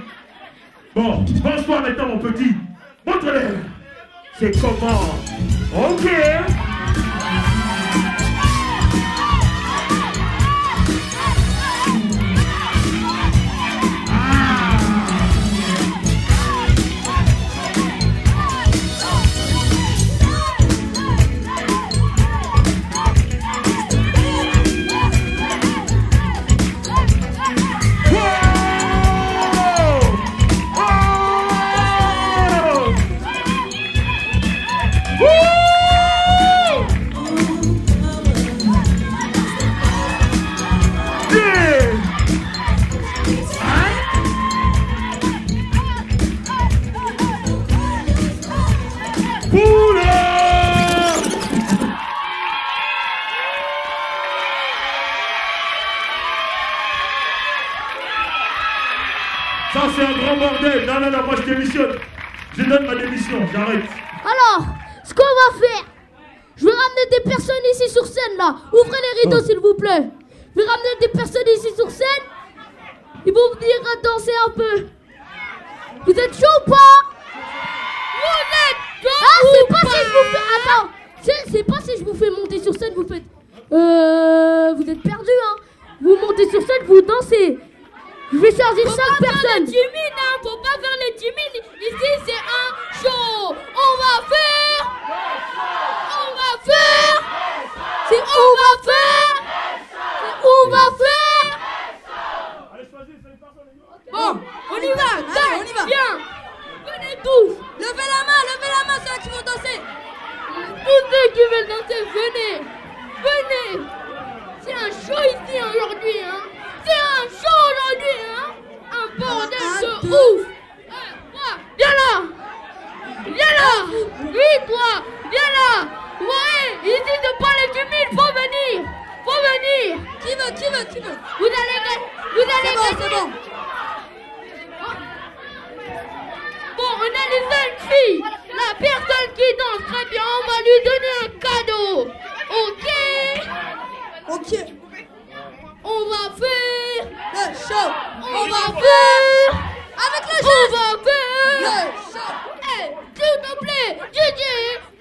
Bon, pense-toi maintenant, mon petit. Montre-les. C'est comment? Ok. Ça c'est un grand bordel. Non, moi je démissionne. Je donne ma démission, j'arrête. Alors, ce qu'on va faire, je vais ramener des personnes ici sur scène là. Ouvrez les rideaux s'il vous plaît. Je vais ramener des personnes ici sur scène. Ils vont venir danser un peu. Vous êtes chaud ou pas? Vous êtes chaud? Ah, c'est pas si je vous fais... Attends, c'est pas si je vous fais monter sur scène, vous faites... Vous êtes perdus, hein. Vous montez sur scène, vous dansez. Je vais choisir 5 personnes. Faut pas faire les timides, hein. Faut pas faire les timides. Ici, c'est un show. On va faire. C'est on va faire. Bon, on y va. Allez, on y va. Viens. Venez tous. Levez la main, ceux qui vont danser. Tous ceux qui veulent danser, venez. C'est un show ici aujourd'hui, hein. C'est un show aujourd'hui, hein. Un bordel de ouf. Viens là. Oui, toi. Viens là. Ouais, ici c'est pas les timides, faut venir. Qui veut? Vous allez c'est bon. Bon, on a les jeunes filles. La personne qui danse très bien, on va lui donner un cadeau. Ok. On va faire le show. On va faire avec le show. On va faire le show. Hey, s'il te plaît, DJ,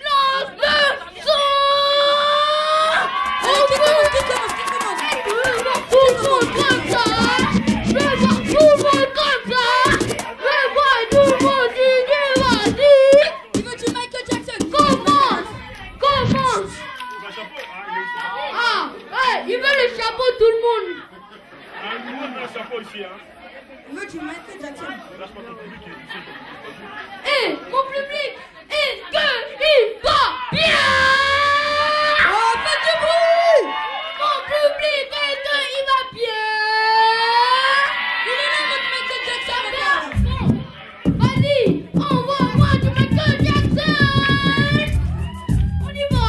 lance le son. Qui commence? Je veux voir tout le monde comme ça. Je veux voir tout le monde comme ça. Je veux voir tout le monde DJ, vas-y. Il veut du Michael Jackson. Commence. Ah, hey, il veut le chapeau, tout le monde. Tout le monde veut le chapeau ici, hein. Il veut du Michael Jackson. Eh, mon public, est-ce qu'il va bien? Oh, faites du bruit. Mon public, est-ce qu'il va bien? Il est là, votre Michael Jackson. Vas-y, envoie-moi du Michael Jackson. On y va.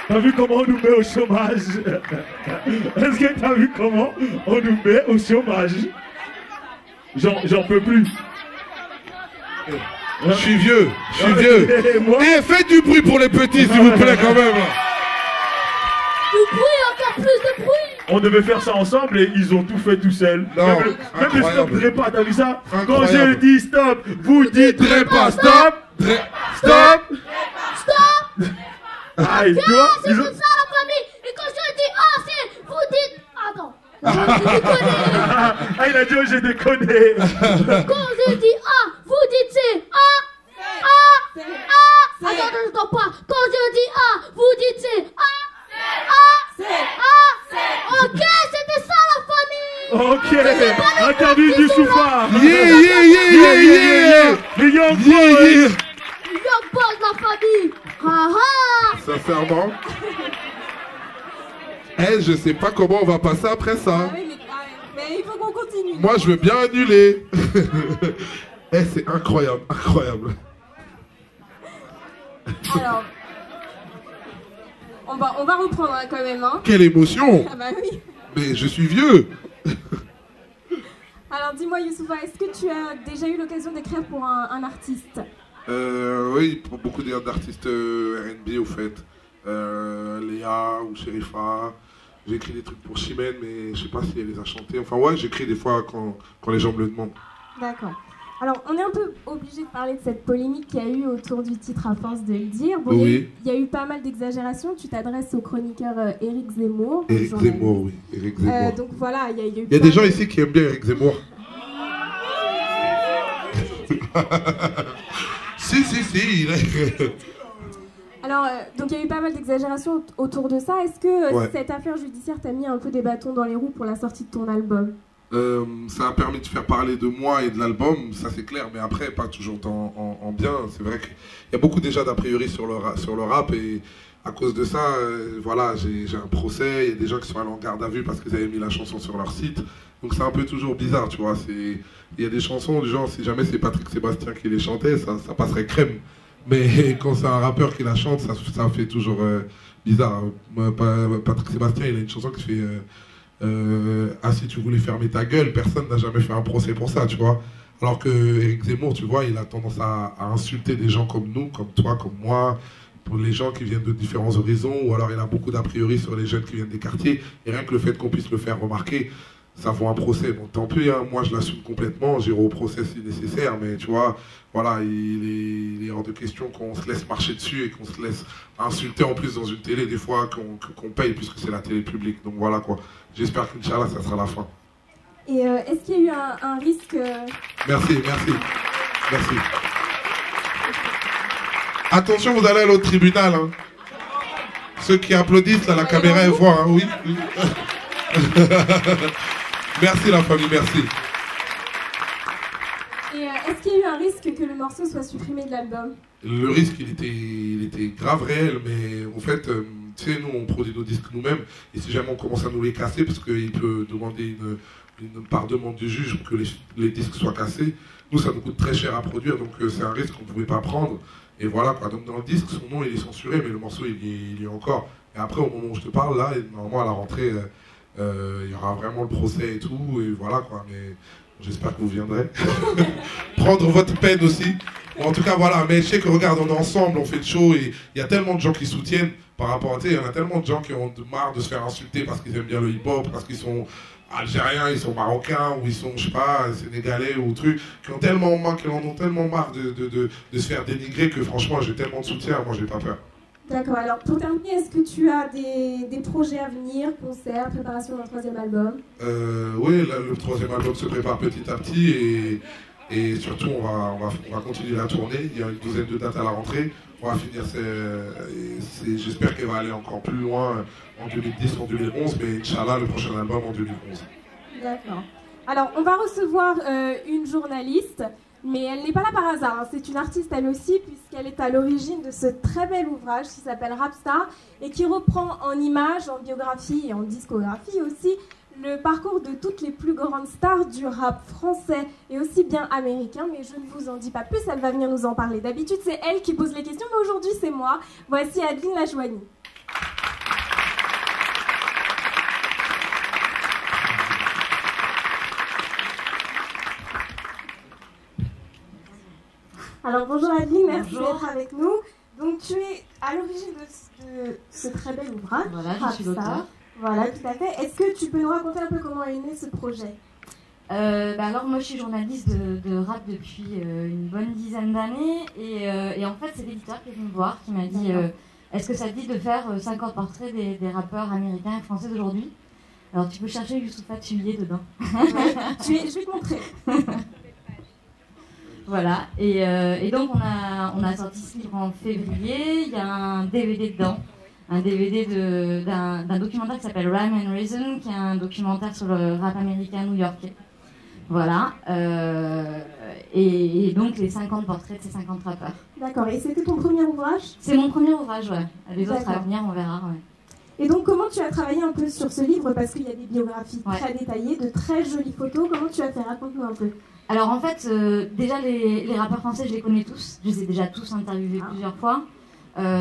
T'as vu comment on nous met au chômage? Est-ce que t'as vu comment on nous met au chômage? J'en peux plus. Je suis vieux, Eh, faites du bruit pour les petits, s'il vous plaît, quand même. Du bruit, encore plus de bruit. On devait faire ça ensemble et ils ont tout fait tout seuls. Non, même le stop pas, t'as vu ça? Incroyable. Quand je dis stop, vous dites pas stop. Stop. Aïe, tu vois, c'est comme ça la famille. Et quand je dis ah, c'est vous dites. Attends. Ah, il a dit oh, j'ai déconné. Quand je dis ah, vous dites c'est ah. Attends, je t'entends pas. Quand je dis ah, vous dites c'est Ok, c'était ça la famille. Ok, interview du Soufa. Yeah. Les Young Boys. Young Boys la famille. Sincèrement. Je sais pas comment on va passer après ça. Mais il faut qu'on continue. Moi, je veux bien annuler. C'est incroyable. Alors, on va reprendre quand même. Hein. Quelle émotion. Ah bah oui. Mais je suis vieux. dis-moi Youssoufa, est-ce que tu as déjà eu l'occasion d'écrire pour un artiste? Oui, pour beaucoup d'artistes R&B au fait. Léa ou Sherifa. J'ai écrit des trucs pour Chimène, mais je sais pas si elle les a chantés. Enfin ouais, j'écris des fois quand les gens me le demandent. D'accord. Alors, on est un peu obligé de parler de cette polémique qu'il y a eu autour du titre à force de le dire. Bon, oui. Il y a eu pas mal d'exagérations. Tu t'adresses au chroniqueur Éric Zemmour. Éric Zemmour, oui. Éric Zemmour. Donc voilà, il y a eu... Il y a des gens ici qui aiment bien Éric Zemmour. Si. Alors, donc il y a eu pas mal d'exagérations autour de ça. Est-ce que cette affaire judiciaire t'a mis un peu des bâtons dans les roues pour la sortie de ton album? Ça a permis de faire parler de moi et de l'album, ça c'est clair, mais après pas toujours en bien. C'est vrai qu'il y a beaucoup déjà d'a priori sur le rap et à cause de ça, voilà, j'ai un procès, il y a des gens qui sont allés en garde à vue parce qu'ils avaient mis la chanson sur leur site. Donc c'est un peu toujours bizarre, tu vois. Il y a des chansons du genre, si jamais c'est Patrick Sébastien qui les chantait, ça passerait crème. Mais quand c'est un rappeur qui la chante, ça fait toujours bizarre. Patrick Sébastien, il a une chanson qui fait... ah, si tu voulais fermer ta gueule, personne n'a jamais fait un procès pour ça, tu vois. Alors que Éric Zemmour, tu vois, il a tendance à insulter des gens comme nous, comme toi, comme moi, pour les gens qui viennent de différents horizons, ou alors il a beaucoup d'a priori sur les jeunes qui viennent des quartiers, et rien que le fait qu'on puisse le faire remarquer, ça vaut un procès. Bon, tant pis, hein, moi je l'assume complètement, j'irai au procès si nécessaire, mais tu vois, voilà, il est hors de question qu'on se laisse marcher dessus et qu'on se laisse insulter en plus dans une télé, des fois qu'on paye, puisque c'est la télé publique. Donc voilà quoi. J'espère qu'Inch'Allah, ça sera la fin. Et est-ce qu'il y a eu un risque Merci. Attention, vous allez à l'autre tribunal. Hein. Ceux qui applaudissent, là, la caméra, elle voit. Hein. Oui. Merci la famille, merci. Et est-ce qu'il y a eu un risque que le morceau soit supprimé de l'album? Le risque, il était grave réel, mais en fait... tu sais, nous, on produit nos disques nous-mêmes, et si jamais on commence à nous les casser, parce qu'il peut demander une part-demande du juge pour que les disques soient cassés, nous, ça nous coûte très cher à produire, donc c'est un risque qu'on ne pouvait pas prendre. Et voilà, quoi. Donc dans le disque, son nom, il est censuré, mais le morceau, il y est encore. Et après, au moment où je te parle, là, normalement, à la rentrée, il y aura vraiment le procès et tout, et voilà, quoi. Mais j'espère que vous viendrez. Prendre votre peine aussi. Bon, en tout cas, voilà. Mais je sais que, regarde, on est ensemble, on fait le show, et il y a tellement de gens qui soutiennent. Par rapport à, il y en a tellement de gens qui ont marre de se faire insulter parce qu'ils aiment bien le hip-hop, parce qu'ils sont algériens, ils sont marocains, ou ils sont, je sais pas, sénégalais ou trucs, qui en ont tellement marre de se faire dénigrer que franchement, j'ai tellement de soutien, moi j'ai pas peur. D'accord, alors pour terminer, est-ce que tu as des projets à venir, concerts, préparation d'un 3e album? Oui, le 3e album se prépare petit à petit et surtout on va continuer la tournée, il y a une douzaine de dates à la rentrée. On va finir, j'espère qu'elle va aller encore plus loin en 2010, en 2011, mais Inch'Allah, le prochain album en 2011. D'accord. Alors, on va recevoir une journaliste, mais elle n'est pas là par hasard. Hein. C'est une artiste elle aussi, puisqu'elle est à l'origine de ce très bel ouvrage qui s'appelle Rapstar et qui reprend en images, en biographie et en discographie aussi, le parcours de toutes les plus grandes stars du rap français et aussi bien américain, mais je ne vous en dis pas plus, elle va venir nous en parler. D'habitude, c'est elle qui pose les questions, mais aujourd'hui, c'est moi. Voici Adeline Lajoigny. Alors, bonjour Adeline, merci d'être avec nous. Donc, tu es à l'origine de ce très bel ouvrage. Voilà, je suis l'auteur. Voilà, tout à fait. Est-ce que tu peux nous raconter un peu comment est né ce projet? Alors moi je suis journaliste de rap depuis une bonne dizaine d'années et en fait c'est l'éditeur qui est venu me voir qui m'a dit est-ce que ça te dit de faire 50 portraits des rappeurs américains et français d'aujourd'hui? Alors tu peux chercher Youssoufa Tuillier dedans. Je vais te montrer. Voilà, et donc on a sorti ce livre en février, il y a un DVD dedans. Un DVD d'un documentaire qui s'appelle Rhyme and Reason, qui est un documentaire sur le rap américain new-yorkais. Voilà. Et donc les 50 portraits de ces 50 rappeurs. D'accord. Et c'était ton premier ouvrage? C'est mon premier ouvrage, ouais. Les autres à venir, on verra, ouais. Et donc comment tu as travaillé un peu sur ce livre? Parce qu'il y a des biographies très détaillées, de très jolies photos. Comment tu as fait? Raconte-nous un peu. Alors en fait, déjà les rappeurs français, je les connais tous. Je les ai déjà tous interviewés plusieurs fois.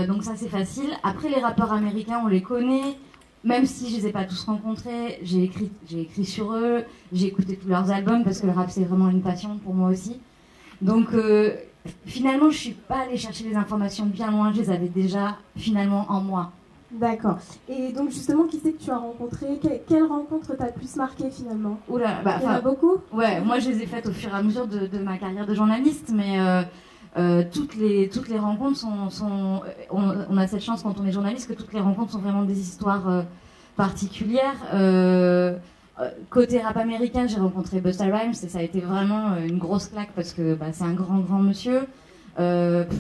Donc ça c'est facile. Après les rappeurs américains on les connaît, même si je les ai pas tous rencontrés, j'ai écrit sur eux, j'ai écouté tous leurs albums parce que le rap c'est vraiment une passion pour moi aussi. Donc finalement je suis pas allée chercher les informations bien loin, je les avais déjà finalement en moi. D'accord. Et donc justement, qui c'est que tu as rencontré? Quelle rencontre t'a le plus marqué finalement? Oula, il y en a beaucoup? Ouais, moi je les ai faites au fur et à mesure de ma carrière de journaliste, mais toutes les rencontres sont on a cette chance quand on est journaliste que toutes les rencontres sont vraiment des histoires particulières. Côté rap américain, j'ai rencontré Busta Rhymes et ça a été vraiment une grosse claque parce que c'est un grand monsieur.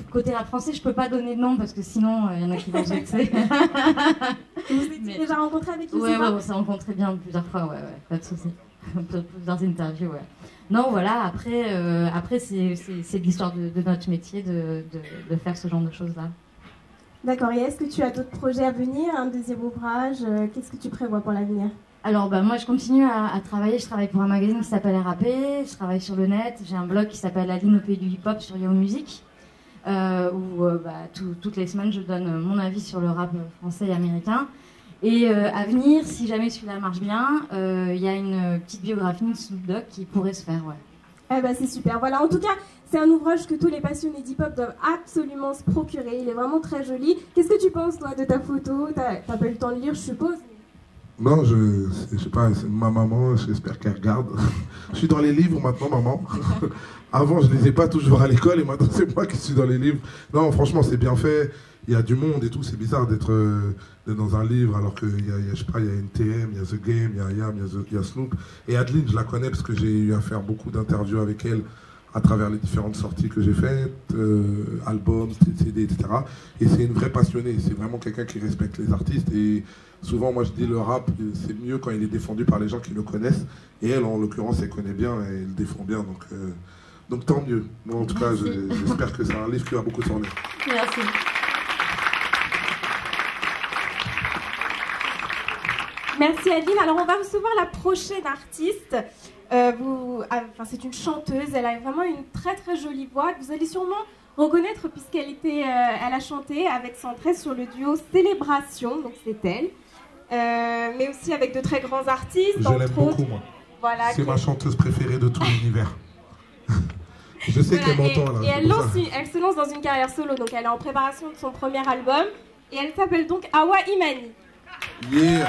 Côté rap français, je peux pas donner de nom parce que sinon il y en a qui vont se vexer. Vous étiez déjà rencontré avec lui? Ouais, on s'est rencontrés bien plusieurs fois, ouais, pas de soucis. Plusieurs interviews, ouais. Non, voilà, après c'est l'histoire de notre métier de faire ce genre de choses-là. D'accord, et est-ce que tu as d'autres projets à venir, un deuxième ouvrage? Qu'est-ce que tu prévois pour l'avenir? Alors, moi je continue à travailler, je travaille pour un magazine qui s'appelle RAP, je travaille sur le net, j'ai un blog qui s'appelle La Ligne au pays du hip-hop sur Yahoo Music. Où toutes les semaines je donne mon avis sur le rap français et américain. Et à venir, si jamais celui-là marche bien, il y a une petite biographie de Snoop Dogg qui pourrait se faire, ouais. Eh ben c'est super. Voilà, en tout cas, c'est un ouvrage que tous les passionnés d'hip-hop doivent absolument se procurer. Il est vraiment très joli. Qu'est-ce que tu penses, toi, de ta photo? T'as pas eu le temps de lire, je suppose? Non, je sais pas, c'est ma maman, j'espère qu'elle regarde. Je suis dans les livres maintenant, maman. Avant, je ne lisais pas toujours à l'école et maintenant, c'est moi qui suis dans les livres. Non, franchement, c'est bien fait. Il y a du monde et tout. C'est bizarre d'être dans un livre alors qu'il y a, je sais pas, il y a NTM, il y a The Game, il y a IAM, il y a Snoop. Et Adeline, je la connais parce que j'ai eu à faire beaucoup d'interviews avec elle à travers les différentes sorties que j'ai faites, albums, CD, etc. Et c'est une vraie passionnée. C'est vraiment quelqu'un qui respecte les artistes. Et souvent, moi, je dis le rap, c'est mieux quand il est défendu par les gens qui le connaissent. Et elle, en l'occurrence, elle connaît bien et elle le défend bien. Donc tant mieux. Moi, en tout cas, j'espère que c'est un livre qui va beaucoup tourner. Merci. Merci Adeline. Alors on va recevoir la prochaine artiste. C'est une chanteuse. Elle a vraiment une très très jolie voix que vous allez sûrement reconnaître puisqu'elle elle a chanté avec Centresse sur le duo Célébration. Donc c'est elle. Mais aussi avec de très grands artistes. Je l'aime beaucoup, moi. Voilà, c'est ma chanteuse préférée de tout l'univers. Je sais qu'elle m'entend là. Et elle se lance dans une carrière solo. Donc elle est en préparation de son premier album. Et elle s'appelle donc Awa Imani. Yeah.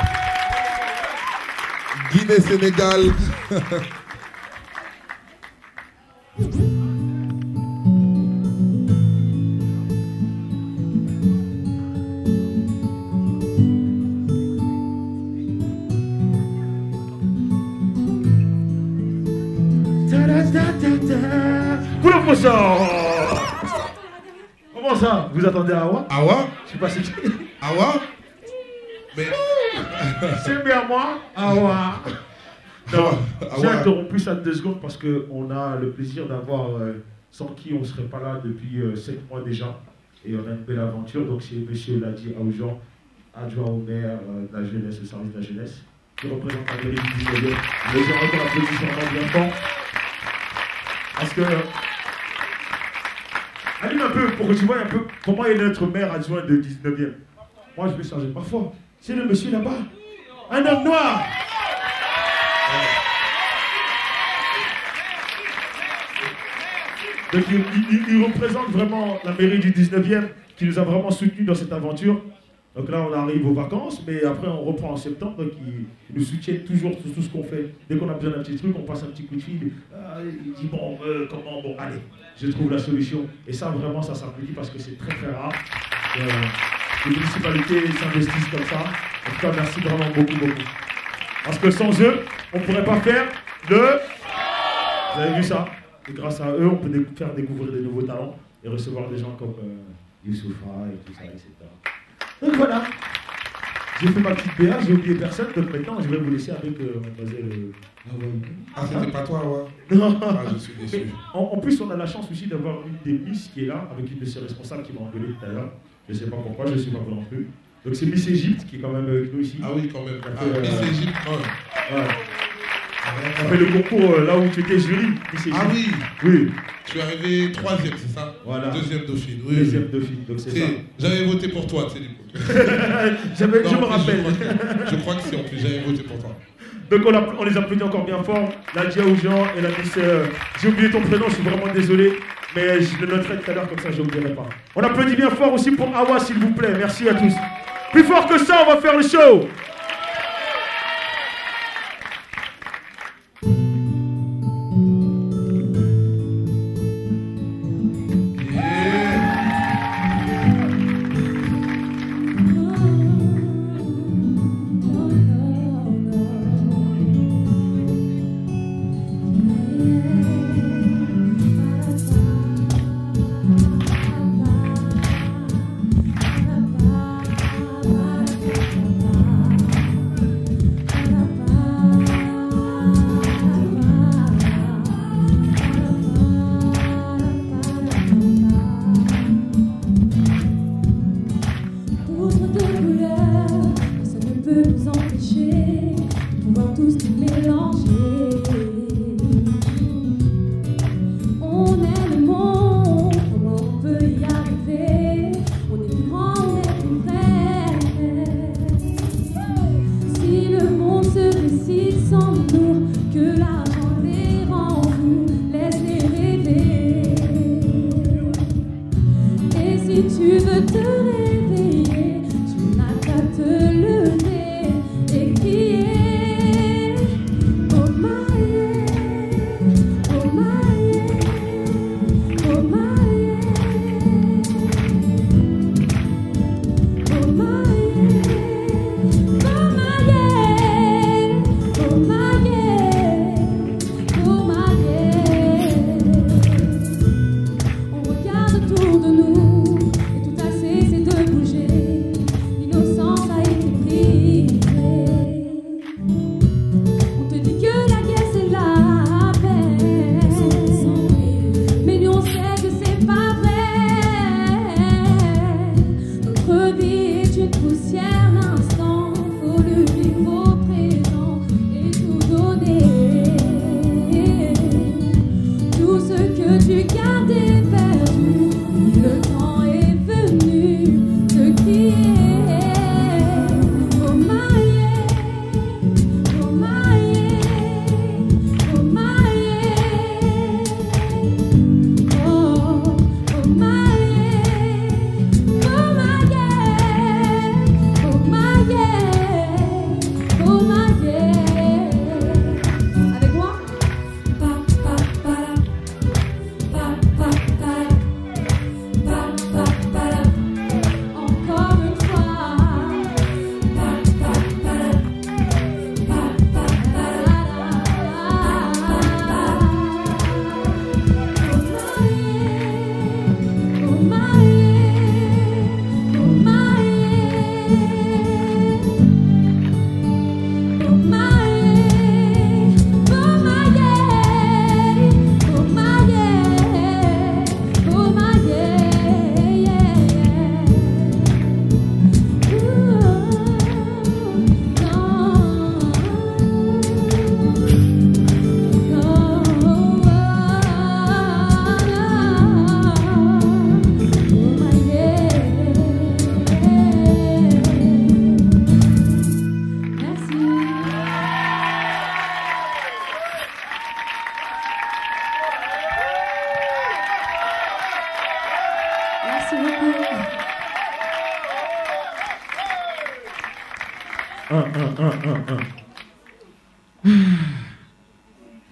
Guinée-Sénégal. Comment ça? Vous attendez à Awa? Awa? Je sais pas si... Awa? Mais... C'est bien moi, Awa. Non, j'ai interrompu ça 2 secondes parce qu'on a le plaisir d'avoir, sans qui on ne serait pas là depuis 7 mois déjà. Et on a une belle aventure. Donc c'est M. Ladi Aoujan, adjoint au maire de la jeunesse, le service de la jeunesse, qui représente la mairie du 19e. Les gens ont l'applaudissement bien fort. Parce que... Allume un peu pour que tu vois un peu comment est notre maire adjoint de 19e. Moi je vais changer parfois. C'est le monsieur là-bas. Un homme noir. Donc il représente vraiment la mairie du 19e qui nous a vraiment soutenus dans cette aventure. Donc là on arrive aux vacances, mais après on reprend en septembre. Donc ils nous soutiennent toujours sur tout ce qu'on fait. Dès qu'on a besoin d'un petit truc, on passe un petit coup de fil. Il dit bon, comment, bon, allez, je trouve la solution. Et ça vraiment ça s'applaudit parce que c'est très très rare. Les municipalités s'investissent comme ça. En tout cas, merci vraiment beaucoup. Parce que sans eux, on ne pourrait pas faire le... Vous avez vu ça? Et grâce à eux, on peut faire découvrir des nouveaux talents et recevoir des gens comme Youssoufa et tout ça, etc. Donc voilà. J'ai fait ma petite BA, j'ai oublié personne, donc maintenant je vais vous laisser avec mademoiselle... Ah, c'était pas toi, ouais? Non. Ah, je suis déçu. En plus, on a la chance aussi d'avoir une des Miss qui est là, avec une de ses responsables qui m'a engueulé tout à l'heure. Je ne sais pas pourquoi, je ne suis pas non plus. Donc c'est Miss Égypte qui est quand même avec nous ici. Ah oui, quand même. Miss Égypte, ouais. On fait le concours là où tu étais jury. Ah oui. Oui. Tu es arrivé 3e, c'est ça? Voilà. 2e Dauphine. Oui. 2e Dauphine, donc c'est ça. J'avais voté pour toi, tu sais, du coup. Je me rappelle. Je crois que c'est en plus, j'avais voté pour toi. Donc on les applaudit encore bien fort. Nadia Oujean et la Miss. J'ai oublié ton prénom, je suis vraiment désolé. Mais je le noterai tout à l'heure, comme ça je n'oublierai pas. On applaudit bien fort aussi pour Awa, s'il vous plaît. Merci à tous. Plus fort que ça, on va faire le show.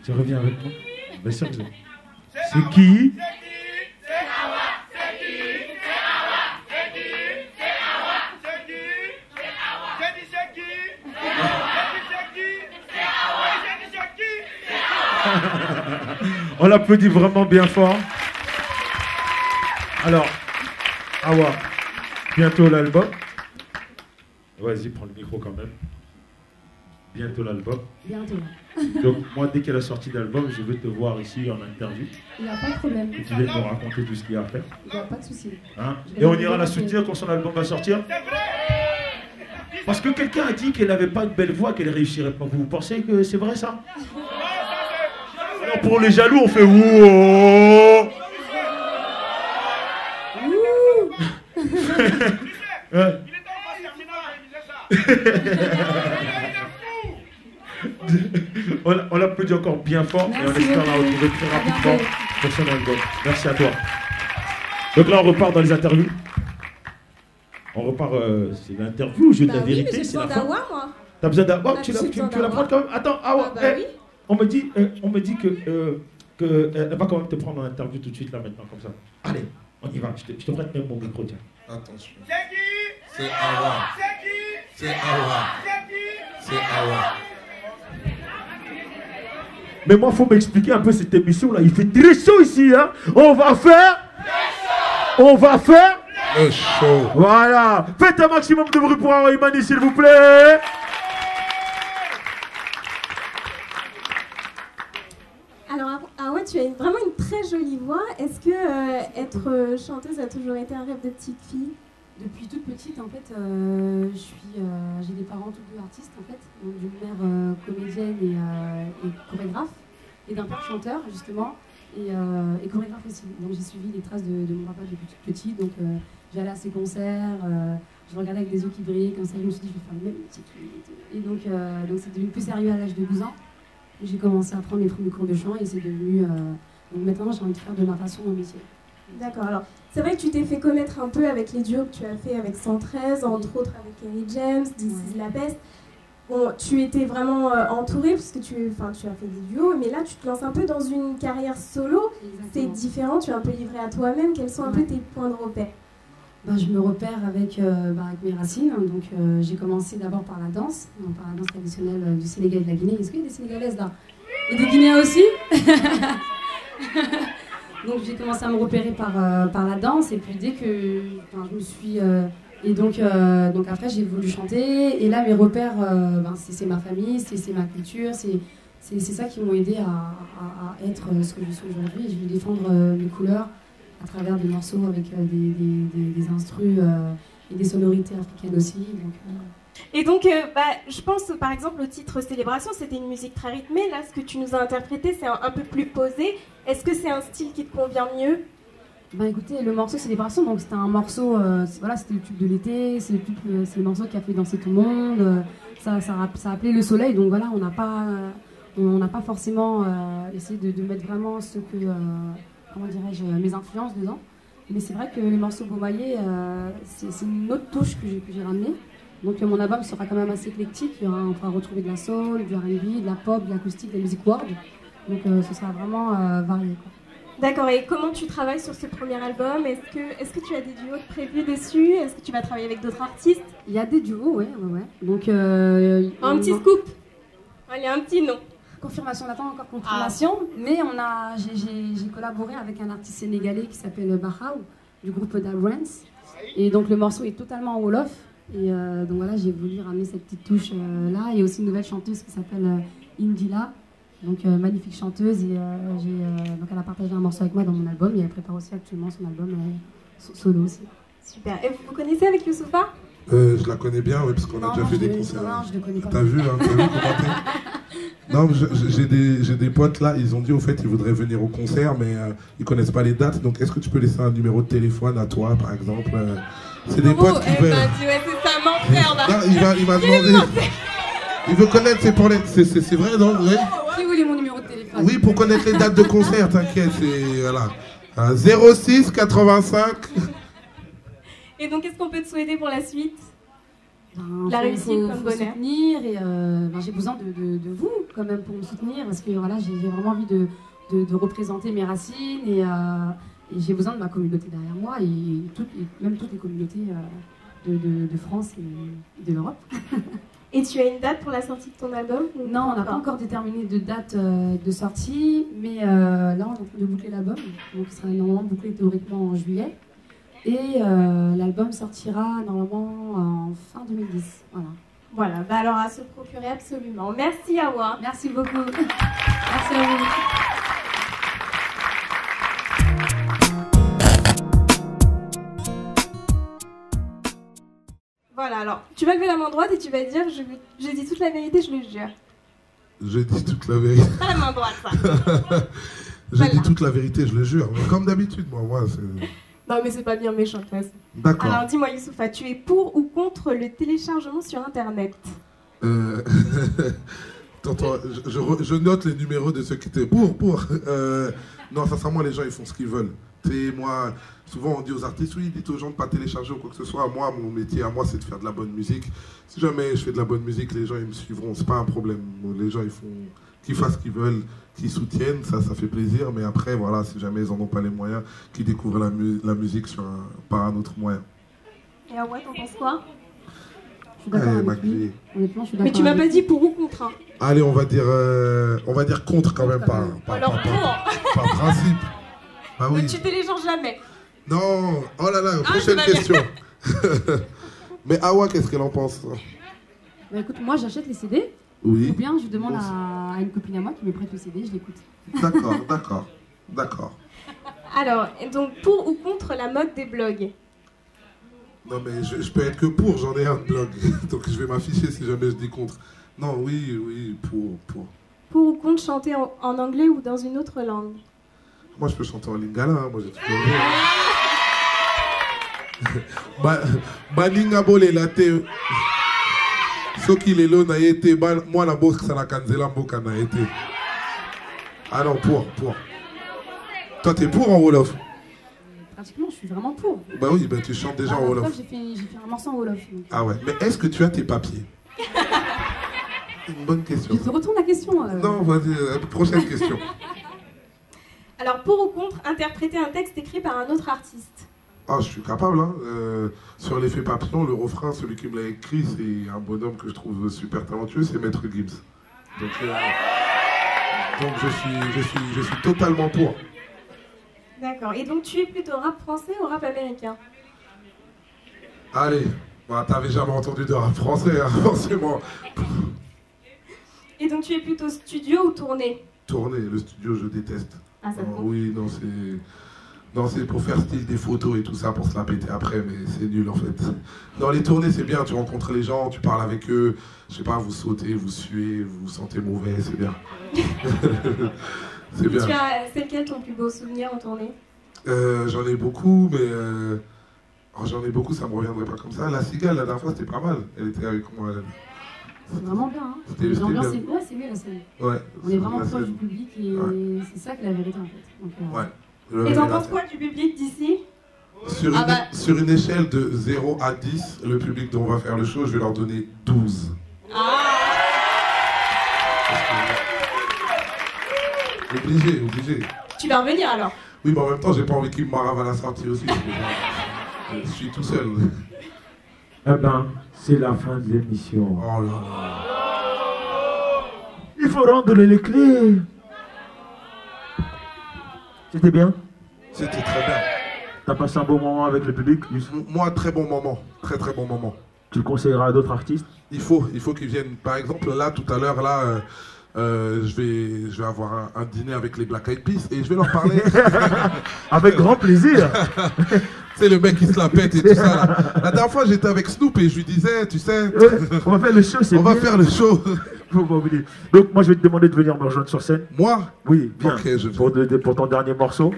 Tu reviens avec moi? Bien sûr que c'est qui? On l'applaudit vraiment bien fort. Alors, Awa, bientôt l'album. Vas-y, prends le micro quand même. Bientôt l'album. Bientôt. Donc moi, dès qu'elle a sorti l'album, je veux te voir ici en interview. Il n'y a pas de problème. Et tu viens nous raconter tout ce qu'il y a à faire. Il n'y a pas de souci. Hein? Et on ira la soutenir quand son album va sortir. Parce que quelqu'un a dit qu'elle n'avait pas une belle voix, qu'elle ne réussirait pas. Vous pensez que c'est vrai ça? Alors pour les jaloux, on fait ouh. Ouais. On applaudit encore bien fort et on espère la retrouver très rapidement pour son album. Merci à toi. Donc là, on repart dans les interviews. On repart, c'est l'interview, jeu de la vérité, c'est la fin. T'as besoin d'avoir, tu veux la prendre quand même. Attends, oui. On me dit que elle va quand même te prendre en interview tout de suite là maintenant comme ça. Allez, on y va. Je te prête même mon micro, tiens. Attention. C'est Awa. C'est Awa. C'est Awa. Mais moi, faut m'expliquer un peu cette émission là. Il fait très chaud ici, hein. On va faire le show. Voilà. Faites un maximum de bruit pour Awa Imani, s'il vous plaît. Alors, Awa, tu as vraiment une très jolie voix. Est-ce que être chanteuse a toujours été un rêve de petite fille? Depuis toute petite, en fait, j'ai des parents tous deux artistes, en fait, donc d'une mère comédienne et chorégraphe, et d'un père chanteur, justement, et chorégraphe aussi. Donc j'ai suivi les traces de mon papa depuis toute petite, donc j'allais à ses concerts, je regardais avec des yeux qui brillaient, comme ça je me suis dit je vais faire le même métier. Et donc c'est devenu plus sérieux à l'âge de 12 ans. J'ai commencé à prendre mes premiers cours de chant et c'est devenu... donc maintenant j'ai envie de faire de ma passion mon métier. D'accord, alors c'est vrai que tu t'es fait connaître un peu avec les duos que tu as fait avec 113, entre autres avec Kenny James, This is La Peste. Bon, tu étais vraiment entourée parce que tu as fait des duos, mais là tu te lances un peu dans une carrière solo. C'est différent, tu es un peu livrée à toi-même. Quels sont un peu tes points de repère? Je me repère avec mes racines. Donc j'ai commencé d'abord par la danse traditionnelle du Sénégal et de la Guinée. Est-ce qu'il y a des Sénégalaises là? Et des Guinéens aussi? Donc j'ai commencé à me repérer par la danse et puis dès que je me suis... et donc après j'ai voulu chanter et là mes repères c'est ma famille, c'est ma culture, c'est ça qui m'ont aidé à être ce que je suis aujourd'hui. Je vais défendre mes couleurs à travers des morceaux avec des instrus et des sonorités africaines aussi. Et donc, je pense par exemple au titre Célébration, c'était une musique très rythmée. Là, ce que tu nous as interprété, c'est un peu plus posé. Est-ce que c'est un style qui te convient mieux? Écoutez, le morceau Célébration, donc c'était un morceau, c'était le tube de l'été, c'est le morceau qui a fait danser tout le monde. Ça a appelé le soleil, donc voilà, on n'a pas forcément essayé de mettre vraiment ce que, comment dirais-je, mes influences dedans. Mais c'est vrai que les morceaux Beaumaillé, c'est une autre touche que j'ai ramenée. Donc mon album sera quand même assez éclectique, on pourra retrouver de la soul, du R&B, de la pop, de l'acoustique, de la music world. Donc ce sera vraiment varié, quoi. D'accord, et comment tu travailles sur ce premier album? Est-ce que tu as des duos prévus dessus? Est-ce que tu vas travailler avec d'autres artistes? Il y a des duos, ouais. Donc, un petit scoop. Allez, un petit nom. Confirmation, on attend encore confirmation, mais j'ai collaboré avec un artiste sénégalais qui s'appelle Bahaou, du groupe d'Abrams. Et donc le morceau est totalement en Wolof. Et donc voilà, j'ai voulu ramener cette petite touche là. Il y a aussi une nouvelle chanteuse qui s'appelle Indila, donc magnifique chanteuse. Et donc elle a partagé un morceau avec moi dans mon album et elle prépare aussi actuellement son album solo aussi. Super. Et vous connaissez avec Youssoupha? Je la connais bien, oui, parce qu'on a déjà fait des concerts. Non, je ne connais pas. T'as vu comment t'es? Non, j'ai des potes là, ils ont dit au fait ils voudraient venir au concert, mais ils connaissent pas les dates. Donc est-ce que tu peux laisser un numéro de téléphone à toi, par exemple? C'est des potes qui veulent. C'est ça, m'enfer là. Il m'a demandé. Il veut connaître, c'est vrai, non? Ouais. Qui voulait mon numéro de téléphone? Oui, pour connaître les dates de concert, t'inquiète, c'est voilà. 06 85. Et donc, qu'est-ce qu'on peut te souhaiter pour la suite? La réussite comme bonheur. Soutenir et j'ai besoin de vous quand même pour me soutenir parce que voilà, j'ai vraiment envie de représenter mes racines et j'ai besoin de ma communauté derrière moi et même toutes les communautés de France et de l'Europe. Et tu as une date pour la sortie de ton album? Non, on n'a pas encore déterminé de date de sortie, mais là on est en train de boucler l'album, donc il sera normalement bouclé théoriquement en juillet. Et l'album sortira normalement en fin 2010. Voilà, alors à se procurer absolument. Merci Awa. Merci beaucoup. Merci à vous. Voilà, alors tu vas lever la main droite et tu vas dire je dis toute la vérité, je le jure. Je dis toute la vérité. Pas la main droite, ça. Je dis toute la vérité, je le jure. Mais comme d'habitude, moi c'est... Non, mais c'est pas bien méchant, de toute façon. D'accord. Alors, dis-moi, Youssoufa, tu es pour ou contre le téléchargement sur Internet? Attends, je note les numéros de ceux qui étaient pour. Non, sincèrement, les gens, ils font ce qu'ils veulent. Moi, souvent, on dit aux artistes, oui, dites aux gens de ne pas télécharger ou quoi que ce soit. Moi, mon métier à moi, c'est de faire de la bonne musique. Si jamais je fais de la bonne musique, les gens, ils me suivront. C'est pas un problème. Les gens, ils font... Qu'ils fassent ce qu'ils veulent, qu'ils soutiennent, ça fait plaisir. Mais après, voilà, si jamais ils n'en ont pas les moyens, qu'ils découvrent la musique par un autre moyen. Et Awa, t'en penses quoi? Je suis d'accord avec lui. Honnêtement, je suis d'accord. Mais tu m'as pas dit pour ou contre, hein. Allez, on va dire contre quand même, Alors pour. par principe. Ah oui. Mais tu télécharges jamais. Non, oh là là, prochaine question. Mais Awa, qu'est-ce qu'elle en pense? Bah écoute, moi j'achète les CD. Oui. Ou bien je demande à une copine à moi qui me prête le CD, je l'écoute. D'accord. Alors, donc pour ou contre la mode des blogs? Non mais je peux être que pour, j'en ai un blog. Donc je vais m'afficher si jamais je dis contre. Non, oui, pour. Pour ou contre chanter en anglais ou dans une autre langue? Moi, je peux chanter en lingala, hein. Moi j'ai toujours dit. Baninga bole latte. Soki lelo na été, moi la bosse ça la kanzela mboka na été. Ah non, pour. Toi, t'es pour en Wolof? Pratiquement, je suis vraiment pour. Bah oui, tu chantes déjà en Wolof. J'ai fait un morceau en Wolof. Donc. Ah ouais, mais est-ce que tu as tes papiers? Une bonne question. Je te retourne la question. Non, vas-y, prochaine question. Alors, pour ou contre interpréter un texte écrit par un autre artiste? Ah, je suis capable, hein. Sur l'effet papillon, le refrain, celui qui me l'a écrit, c'est un bonhomme que je trouve super talentueux, c'est Maître Gims. Donc je suis totalement pour. D'accord. Et donc tu es plutôt rap français ou rap américain? Allez, t'avais jamais entendu de rap français, hein, forcément. Et donc tu es plutôt studio ou tournée? Tournée, le studio je déteste. Ah, ça compte. Oui, non, c'est pour faire style des photos et tout ça, pour se la péter après, mais c'est nul en fait. Dans les tournées, c'est bien, tu rencontres les gens, tu parles avec eux, je sais pas, vous sautez, vous suez, vous vous sentez mauvais, c'est bien. C'est bien. C'est lequel ton plus beau souvenir en tournée? J'en ai beaucoup, mais... j'en ai beaucoup, ça me reviendrait pas comme ça. La Cigale, la dernière fois, c'était pas mal. Elle était avec moi. C'est vraiment bien, hein. L'ambiance, c'est mieux la scène. Ouais. On est vraiment proche du public et c'est ça qui est la vérité en fait. Donc, ouais. Et t'en penses quoi du public d'ici? Sur une échelle de 0 à 10, le public dont on va faire le show, je vais leur donner 12. Obligé. Tu vas revenir alors? Oui, mais en même temps, j'ai pas envie qu'il me marave à la sortie aussi. Je suis tout seul. Eh ben, c'est la fin de l'émission. Oh là là. Il faut rendre les clés. C'était bien? C'était très bien. T'as passé un bon moment avec le public? Moi, très bon moment. Très bon moment. Tu le conseilleras à d'autres artistes? Il faut qu'ils viennent. Par exemple, là, tout à l'heure, là... je vais avoir un dîner avec les Black Eyed Peas et je vais leur parler. Avec grand plaisir. C'est le mec qui se la pète et tout ça. Là. La dernière fois, j'étais avec Snoop et je lui disais, tu sais... on va faire le show, c'est bien. On va faire le show. Faut pas oublier. Donc, moi, je vais te demander de venir me rejoindre sur scène. Moi? Oui, viens. Okay, pour ton dernier morceau.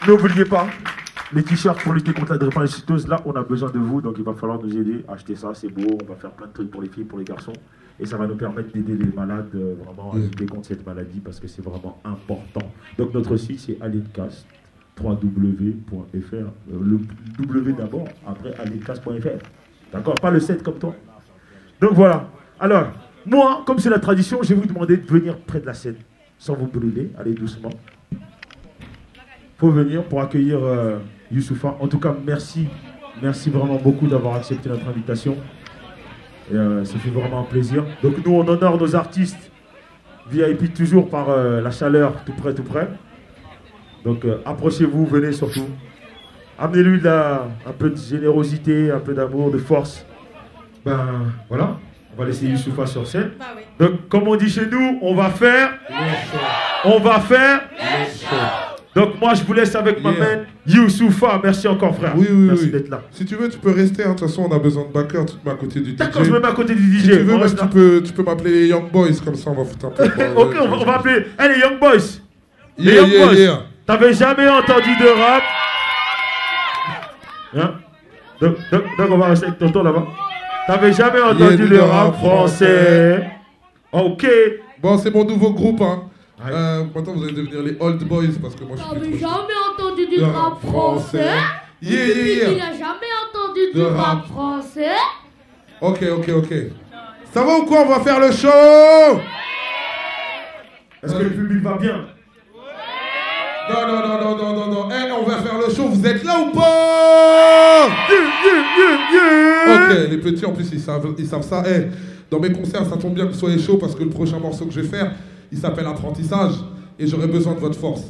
N'oubliez pas, les t-shirts pour lutter contre la drépanocytose, là, on a besoin de vous. Donc, il va falloir nous aider. Acheter ça, c'est beau. On va faire plein de trucs pour les filles, pour les garçons. Et ça va nous permettre d'aider les malades vraiment à lutter contre cette maladie parce que c'est vraiment important. Donc notre site c'est Aledcast, www.fr. Le W d'abord, après aledcast.fr. D'accord? Pas le 7 comme toi. Donc voilà. Alors, moi, comme c'est la tradition, je vais vous demander de venir près de la scène, sans vous brûler. Allez doucement. Faut venir pour accueillir Youssoufa. En tout cas, merci. Merci vraiment beaucoup d'avoir accepté notre invitation. Et ça fait vraiment un plaisir. Donc nous, on honore nos artistes VIP toujours par la chaleur, tout près. Donc approchez-vous, venez surtout. Amenez-lui un peu de générosité, un peu d'amour, de force. Ben voilà, on va laisser Youssoufa sur scène. Bah oui. Donc comme on dit chez nous, on va faire... On va faire... Donc moi je vous laisse avec ma main Youssoufa. Merci encore frère. Oui, merci oui. d'être là. Si tu veux, tu peux rester. De toute façon, on a besoin de backer. Tu te mets à côté du DJ. D'accord, je me mets à côté du DJ. Si tu veux, même, tu peux m'appeler les Young Boys. Comme ça, on va foutre un peu. Ok, on va appeler les Young Boys. Les Yeah, Young yeah, Boys. yeah. T'avais jamais entendu de rap. Hein? Donc on va rester avec tonton là-bas. T'avais jamais entendu le rap français. Ok. Bon, c'est mon nouveau groupe. Hein. Maintenant, vous allez devenir les Old Boys parce que moi, je suis T'avais jamais entendu du rap français? Yeah, yeah, yeah. Il a jamais entendu du rap français? Ok. Ça va ou quoi? On va faire le show. Est-ce que le public va bien? Non. Eh, on va faire le show. Vous êtes là ou pas? Ok, les petits en plus ils savent ça. Eh, dans mes concerts, ça tombe bien que vous soyez chaud parce que le prochain morceau que je vais faire, il s'appelle Apprentissage et j'aurai besoin de votre force.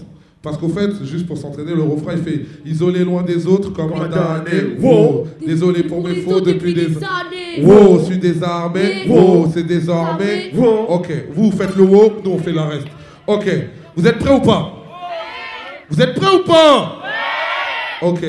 Parce qu'au fait, juste pour s'entraîner, le refrain il fait isolé loin des autres comme un damné. Wow, désolé pour mes fautes depuis des années. Wow, je suis désarmé. Wow, c'est désormais. Ok, vous faites le wow, nous on fait la reste. Ok, vous êtes prêts ou pas? Vous êtes prêts ou pas? Ok.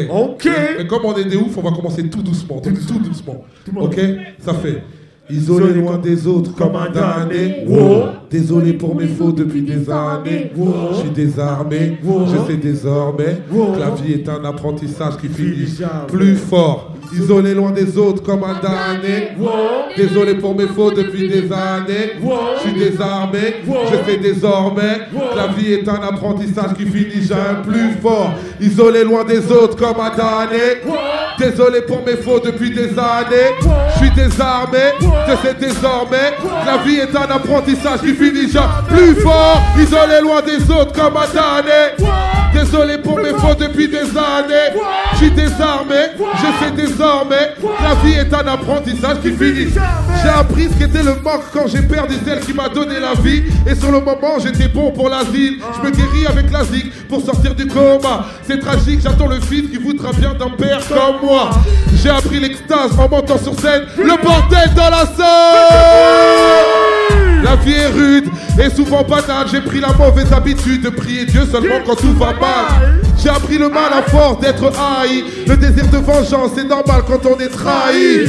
Et comme on est des oufs, on va commencer tout doucement. Tout doucement. Ok? Ça fait. Isolé loin des autres comme un damné. Wow. Désolé pour mes fautes depuis des années. Wow. Je suis désarmé. Wow. Je sais désormais que la vie est un apprentissage qui finit plus fort. Isolé loin des autres comme un damné. Désolé pour mes fautes depuis des années. Je suis désarmé. Je sais désormais que la vie est un apprentissage qui finit jamais plus fort. Isolé loin des autres comme un damné. Désolé pour mes fautes depuis des années. Je suis désarmé. Je sais désormais que la vie est un apprentissage qui finit jamais plus fort. Isolé loin des autres comme un damné. Désolé pour mes fautes depuis des années. Je suis désarmé. Je sais désormais que la vie est un apprentissage qui finit. J'ai appris ce qu'était le manque quand j'ai perdu celle qui m'a donné la vie. Et sur le moment j'étais bon pour l'asile. Je me guéris avec la zig pour sortir du coma. C'est tragique, j'attends le fils qui voudra bien d'un père comme moi. J'ai appris l'extase en montant sur scène. Le bordel dans la salle. La vie est rude et souvent banale. J'ai pris la mauvaise habitude de prier Dieu seulement quand tout va mal. J'ai appris le mal à force d'être haï. Le désir de vengeance c'est normal quand on est trahi.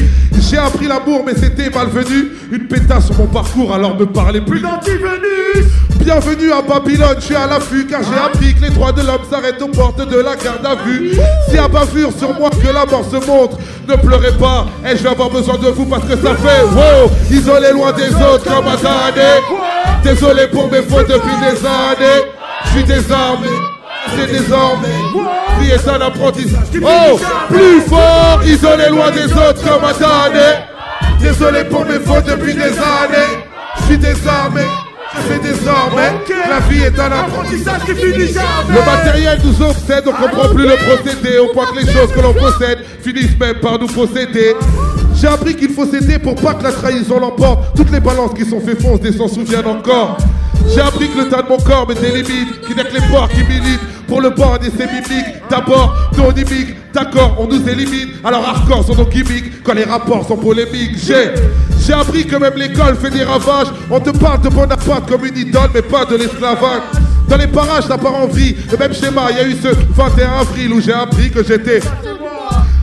J'ai appris l'amour mais c'était malvenu. Une pétasse sur mon parcours alors me parlez plus d'antivenus. Bienvenue à Babylone, je suis à l'affût car j'ai appris que les droits de l'homme s'arrêtent aux portes de la garde à vue. Si à bavure sur moi que la mort se montre, ne pleurez pas, et je vais avoir besoin de vous parce que ça fait wow. Isolé loin des autres comme un damné. Désolé pour mes fautes depuis des années. Je suis désarmé. C'est désormais, vie est un apprentissage. Oh, plus fort, isolé loin des autres comme un damné. Désolé pour mes fautes depuis des années. Je suis désarmé, je sais désormais que la vie est un apprentissage qui finit jamais. Le matériel nous obsède, on comprend plus le procédé. On croit que les choses que l'on possède finissent même par nous posséder. J'ai appris qu'il faut s'aider pour pas que la trahison l'emporte. Toutes les balances qui sont fait foncer s'en souviennent encore. J'ai appris que le tas de mon corps met des limites, qui n'est que les porcs qui militent pour le bord et ses mimiques. D'abord, non inimiques, d'accord, on nous élimine. Alors hardcore sont nos gimmicks quand les rapports sont polémiques. J'ai appris que même l'école fait des ravages. On te parle de Bonaparte comme une idole, mais pas de l'esclavage. Dans les parages, ça part en vrille. Le même schéma, il y a eu ce 21 avril où j'ai appris que j'étais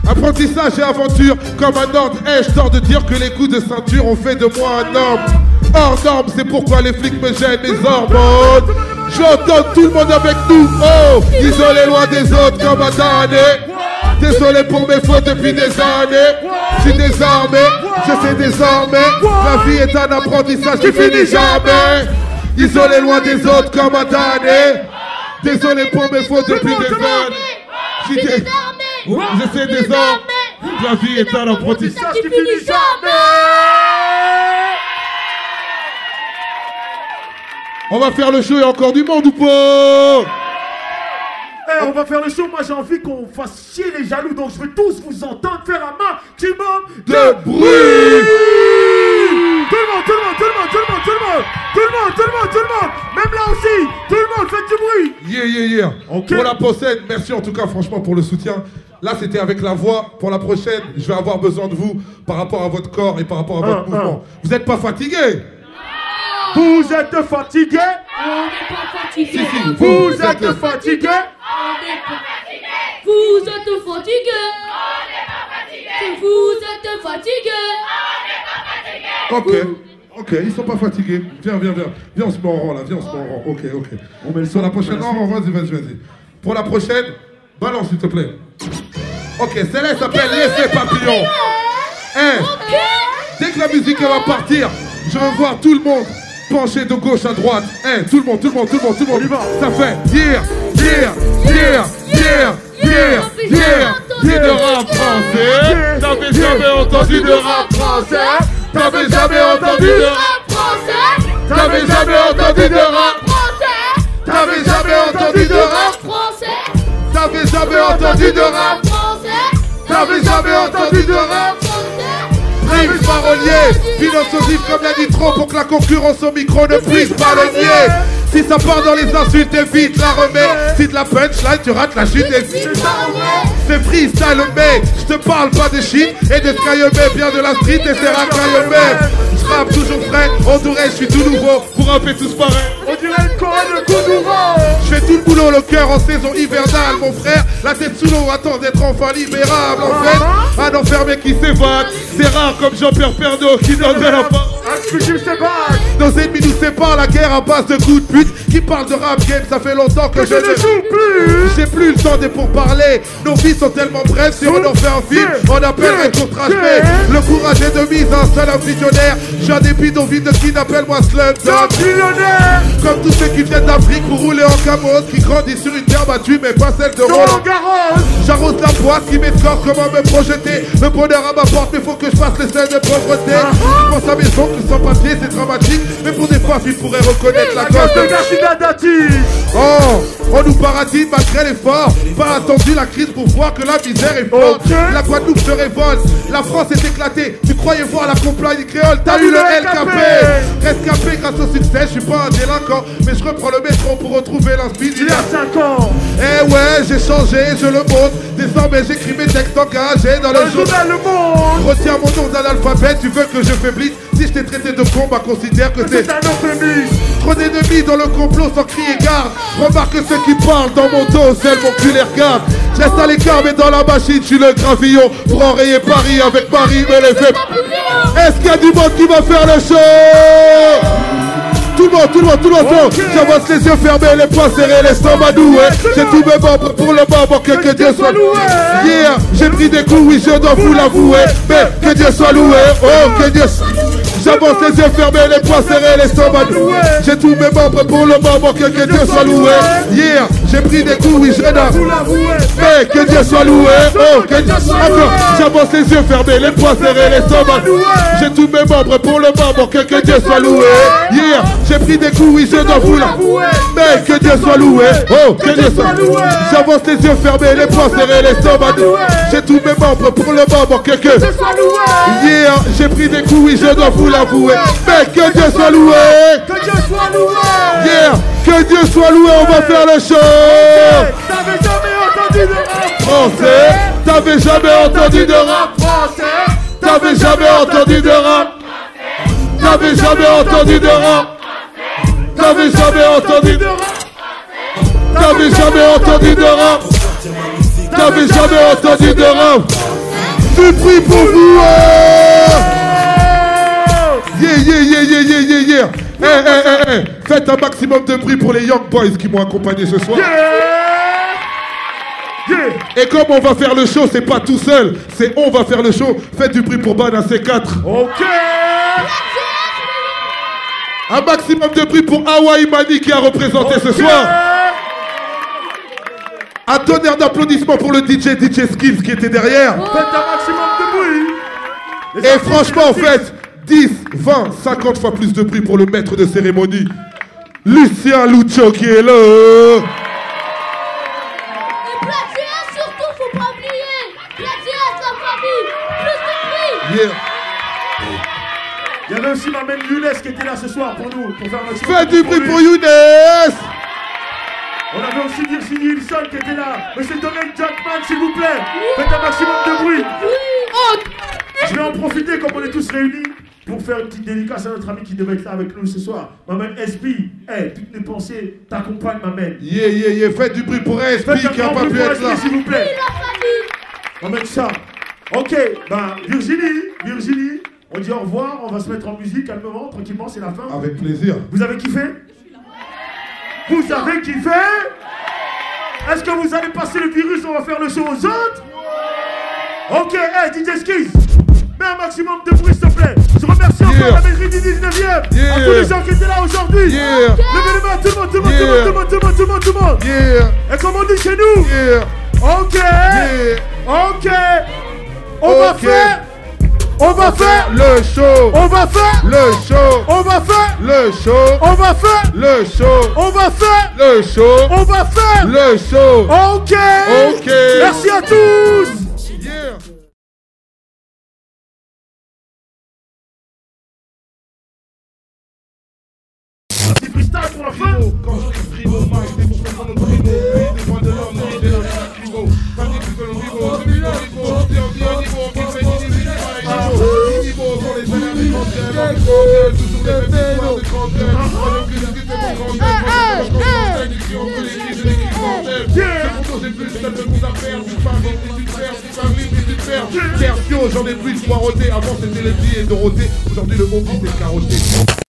apprentissage et aventure comme un ordre. Ai-je tort de dire que les coups de ceinture ont fait de moi un homme hors norme? C'est pourquoi les flics me gênent les hormones. J'entends tout le monde avec nous. Oh, isolé loin des autres comme un damné. Désolé pour mes fautes depuis des années. Je suis désarmé, je sais désormais la vie est un apprentissage qui finit jamais. Isolé loin des autres comme un damné. Désolé pour mes fautes depuis des années. Je suis désarmé. Je sais désormais la vie est un apprentissage qui finit jamais. On va faire le show, il y a encore du monde ou pas? On va faire le show, moi j'ai envie qu'on fasse chier les jaloux, donc je veux tous vous entendre faire un maximum de bruit. Tout le monde, tout le monde, tout le monde, tout le monde, tout le monde, tout le monde, tout le monde, tout le monde, même là aussi, tout le monde, faites du bruit. Yeah. Okay. Pour la prochaine, merci en tout cas franchement pour le soutien. Là c'était avec la voix, pour la prochaine, je vais avoir besoin de vous par rapport à votre corps et par rapport à votre mouvement. Vous n'êtes pas fatigué? Vous êtes fatigué? On n'est pas fatigué. Si, si, Vous êtes fatigué. On n'est pas fatigué. Vous êtes fatigué. On n'est pas fatigué. Vous êtes fatigué. On n'est pas fatigué. Ok. Ok, ils sont pas fatigués. Viens, viens, viens. Viens, on se met en rang là. Viens, on se met en rang. Ok, ok. On met le Sur la prochaine rang, vas-y, vas-y, vas-y. Pour la prochaine, balance s'il te plaît. Ok, celle-là s'appelle L'effet papillon. Hein? Dès que la musique elle va partir, je veux voir tout le monde pencher de gauche à droite. Hein? Tout le monde, tout le monde, tout le monde, tout le monde. Ça fait yeah, yeah, yeah, yeah, yeah, yeah, yeah de rap français. T'avais jamais entendu de rap français. T'avais jamais entendu de rap français. T'avais jamais entendu de rap français. T'avais jamais entendu de rap français. T'avais jamais entendu de rap français. T'avais jamais entendu de rap français. Rimes parolier, philosophique comme la nitro pour que la concurrence au micro ne puisse pas le nier. Si ça part dans les insultes, évite la remets. Si de la punchline, tu rates la chute, évite. C'est freestyle, mec. Je te parle pas de shit et de Skyomé, bien de la street et c'est racaillomé. Je rappe toujours frais, on dirait je suis tout nouveau. Pour rapper tous pareil. On dirait une chorale de Koudouro. Je fais tout le boulot, le cœur en saison hivernale, mon frère. La tête sous l'eau attend d'être enfin libérable. En fait, un enfermé qui s'évade. C'est rare comme Jean-Pierre Pernaut qui donnerait la part. Nos ennemis nous séparent, la guerre à base de coups de pute. Qui parle de rap game, ça fait longtemps que je ne joue plus. J'ai plus le temps des pourparlers. Nos vies sont tellement brèves, si on en fait un film, on appellerait contraste. Le courage est de mise, un seul homme visionnaire. J'ai un débit d'envie de qui appelle-moi Slumdog millionnaire. Comme tous ceux qui viennent d'Afrique pour rouler en camos, qui grandissent sur une terre battue, mais pas celle de Roland Garros. J'arrose la boîte qui m'escorte, comment me projeter. Le bonheur à ma porte, mais faut que je fasse les scènes de pauvreté. Je pense à mes oncles sans papier, c'est dramatique. Mais pour des fois, ils pourraient reconnaître la cause de García Dati. Oh, on nous baratine malgré l'effort. Pas attendu la crise pour voir que la misère est forte. La Guadeloupe se révolte, la France est éclatée. Tu croyais voir la compagnie créole, t'as eu le LKP. Rescapé grâce au succès, je suis pas un délinquant. Mais je reprends le métro pour retrouver l'inspiration. Il y a 5 ans. Eh ouais, j'ai changé, je le montre. Désormais j'écris mes textes engagés dans le journal Le Monde. Retiens mon nom d'un alphabet, tu veux que je faiblisse. Si je t'ai traité de con, bah considère que c'est un euphémisme. Trop d'ennemis dans le complot sans crier garde. Remarque ceux qui parlent dans mon dos, seul mon cul les regarde. Je reste à l'écart mais dans la machine, je suis le gravillon. Pour enrayer Paris avec Paris, mais les faits. Est-ce qu'il y a du monde qui va faire le show? Tout le monde, tout le monde, tout le monde. J'avance les yeux fermés, les poings serrés, l'estomac noué. J'ai tous mes membres pour le moment, que Dieu soit loué. Hier, j'ai pris des coups, oui, je dois vous l'avouer. Mais que Dieu soit loué, oh, que Dieu soit loué. J'avance les yeux fermés, les poings serrés, l'estomac noué. J'ai tous mes membres pour le moment, que Dieu soit loué. Hier, j'ai pris des coups, oui, je dois vous l'avouer. Mais que Dieu soit loué, oh, que Dieu soit loué. J'avance les yeux fermés, les poings serrés, l'estomac noué. J'ai tous mes membres pour le moment, que Dieu soit loué. Hier, j'ai pris des coups, oui, je dois vous l'avouer. Mais que Dieu soit loué, oh, que Dieu soit loué. J'avance les yeux fermés, les poings serrés, l'estomac noué. J'ai tous mes membres pour le moment, que Dieu soit loué. Hier, j'ai pris des coups, oui, je dois vous l'avouer. Mais que Dieu soit loué. Que Dieu soit loué. Hier, que Dieu soit loué, on va faire le show. T'avais jamais entendu de rap français. T'avais jamais entendu de rap français. T'avais jamais entendu de rap. T'avais jamais entendu de rap. T'avais jamais entendu de rap. T'avais jamais entendu de rap. T'avais jamais entendu de rap. Du prix pour vous. Yeah, yeah, yeah, yeah, yeah, yeah, yeah. Hey, hey, hey, hey. Faites un maximum de bruit pour les Young Boys qui m'ont accompagné ce soir. Et comme on va faire le show, c'est pas tout seul, c'est on va faire le show. Faites du bruit pour Bana C4. Ok. Un maximum de bruit pour Hawaii Mani qui a représenté ce soir. Un tonnerre d'applaudissements pour le DJ Skills qui était derrière. Faites un maximum de bruit. Et franchement, faites 10, 20, 50 fois plus de bruit pour le maître de cérémonie, Lucien Lucho qui est là. Et Platia, surtout, faut pas oublier. Platia, sa famille. Plus de bruit. Yeah. Il y avait aussi ma mère Younes qui était là ce soir pour nous. Pour faire un faites du bruit pour Younes. On avait aussi Dircy Wilson qui était là. Monsieur Donald Jackman, s'il vous plaît. Faites un maximum de bruit. Je vais en profiter comme on est tous réunis pour faire une petite dédicace à notre ami qui devait être là avec nous ce soir. M'amène SP, hey, toutes mes pensées t'accompagnent, m'amène. Faites du bruit pour SP qui n'a pas pu être là. S'il vous plaît. M'amène ça. Ok, ben Virginie, on dit au revoir, on va se mettre en musique calmement, tranquillement, c'est la fin. Avec plaisir. Vous avez kiffé? Vous avez kiffé? Est-ce que vous allez passer le virus, on va faire le show aux autres? Ok, hey, DJ Skis, mets un maximum de bruit s'il te plaît. Je remercie encore la mairie du 19e, à tous les gens qui étaient là aujourd'hui. Levez les mains, tout le monde. Et comme on dit chez nous, ok, on va faire le show. On va faire le show. On va faire le show. On va faire le show. On va faire le show. On va faire le show. Ok. Merci à tous. Petit freestyle pour la fin. Quand je t'exprime au mic, c'est pour comprendre notre primo. Des points de l'homme, non, j'ai la frigo. Pas dit que l'on vivo, c'est du niveau. T'es en niveau, on fait du niveau pour les salaires des grands thèmes. Toujours les mêmes histoires de grands thèmes. Alors que c'est bon grand thème. C'est pour j'ai plus de secondes à faire. Tu parles, tu perds, tu parles, tu perds. Sergio, j'en ai plus de poireauté. Avant c'était les filles et Dorothée. Aujourd'hui le hobby c'est le carotté.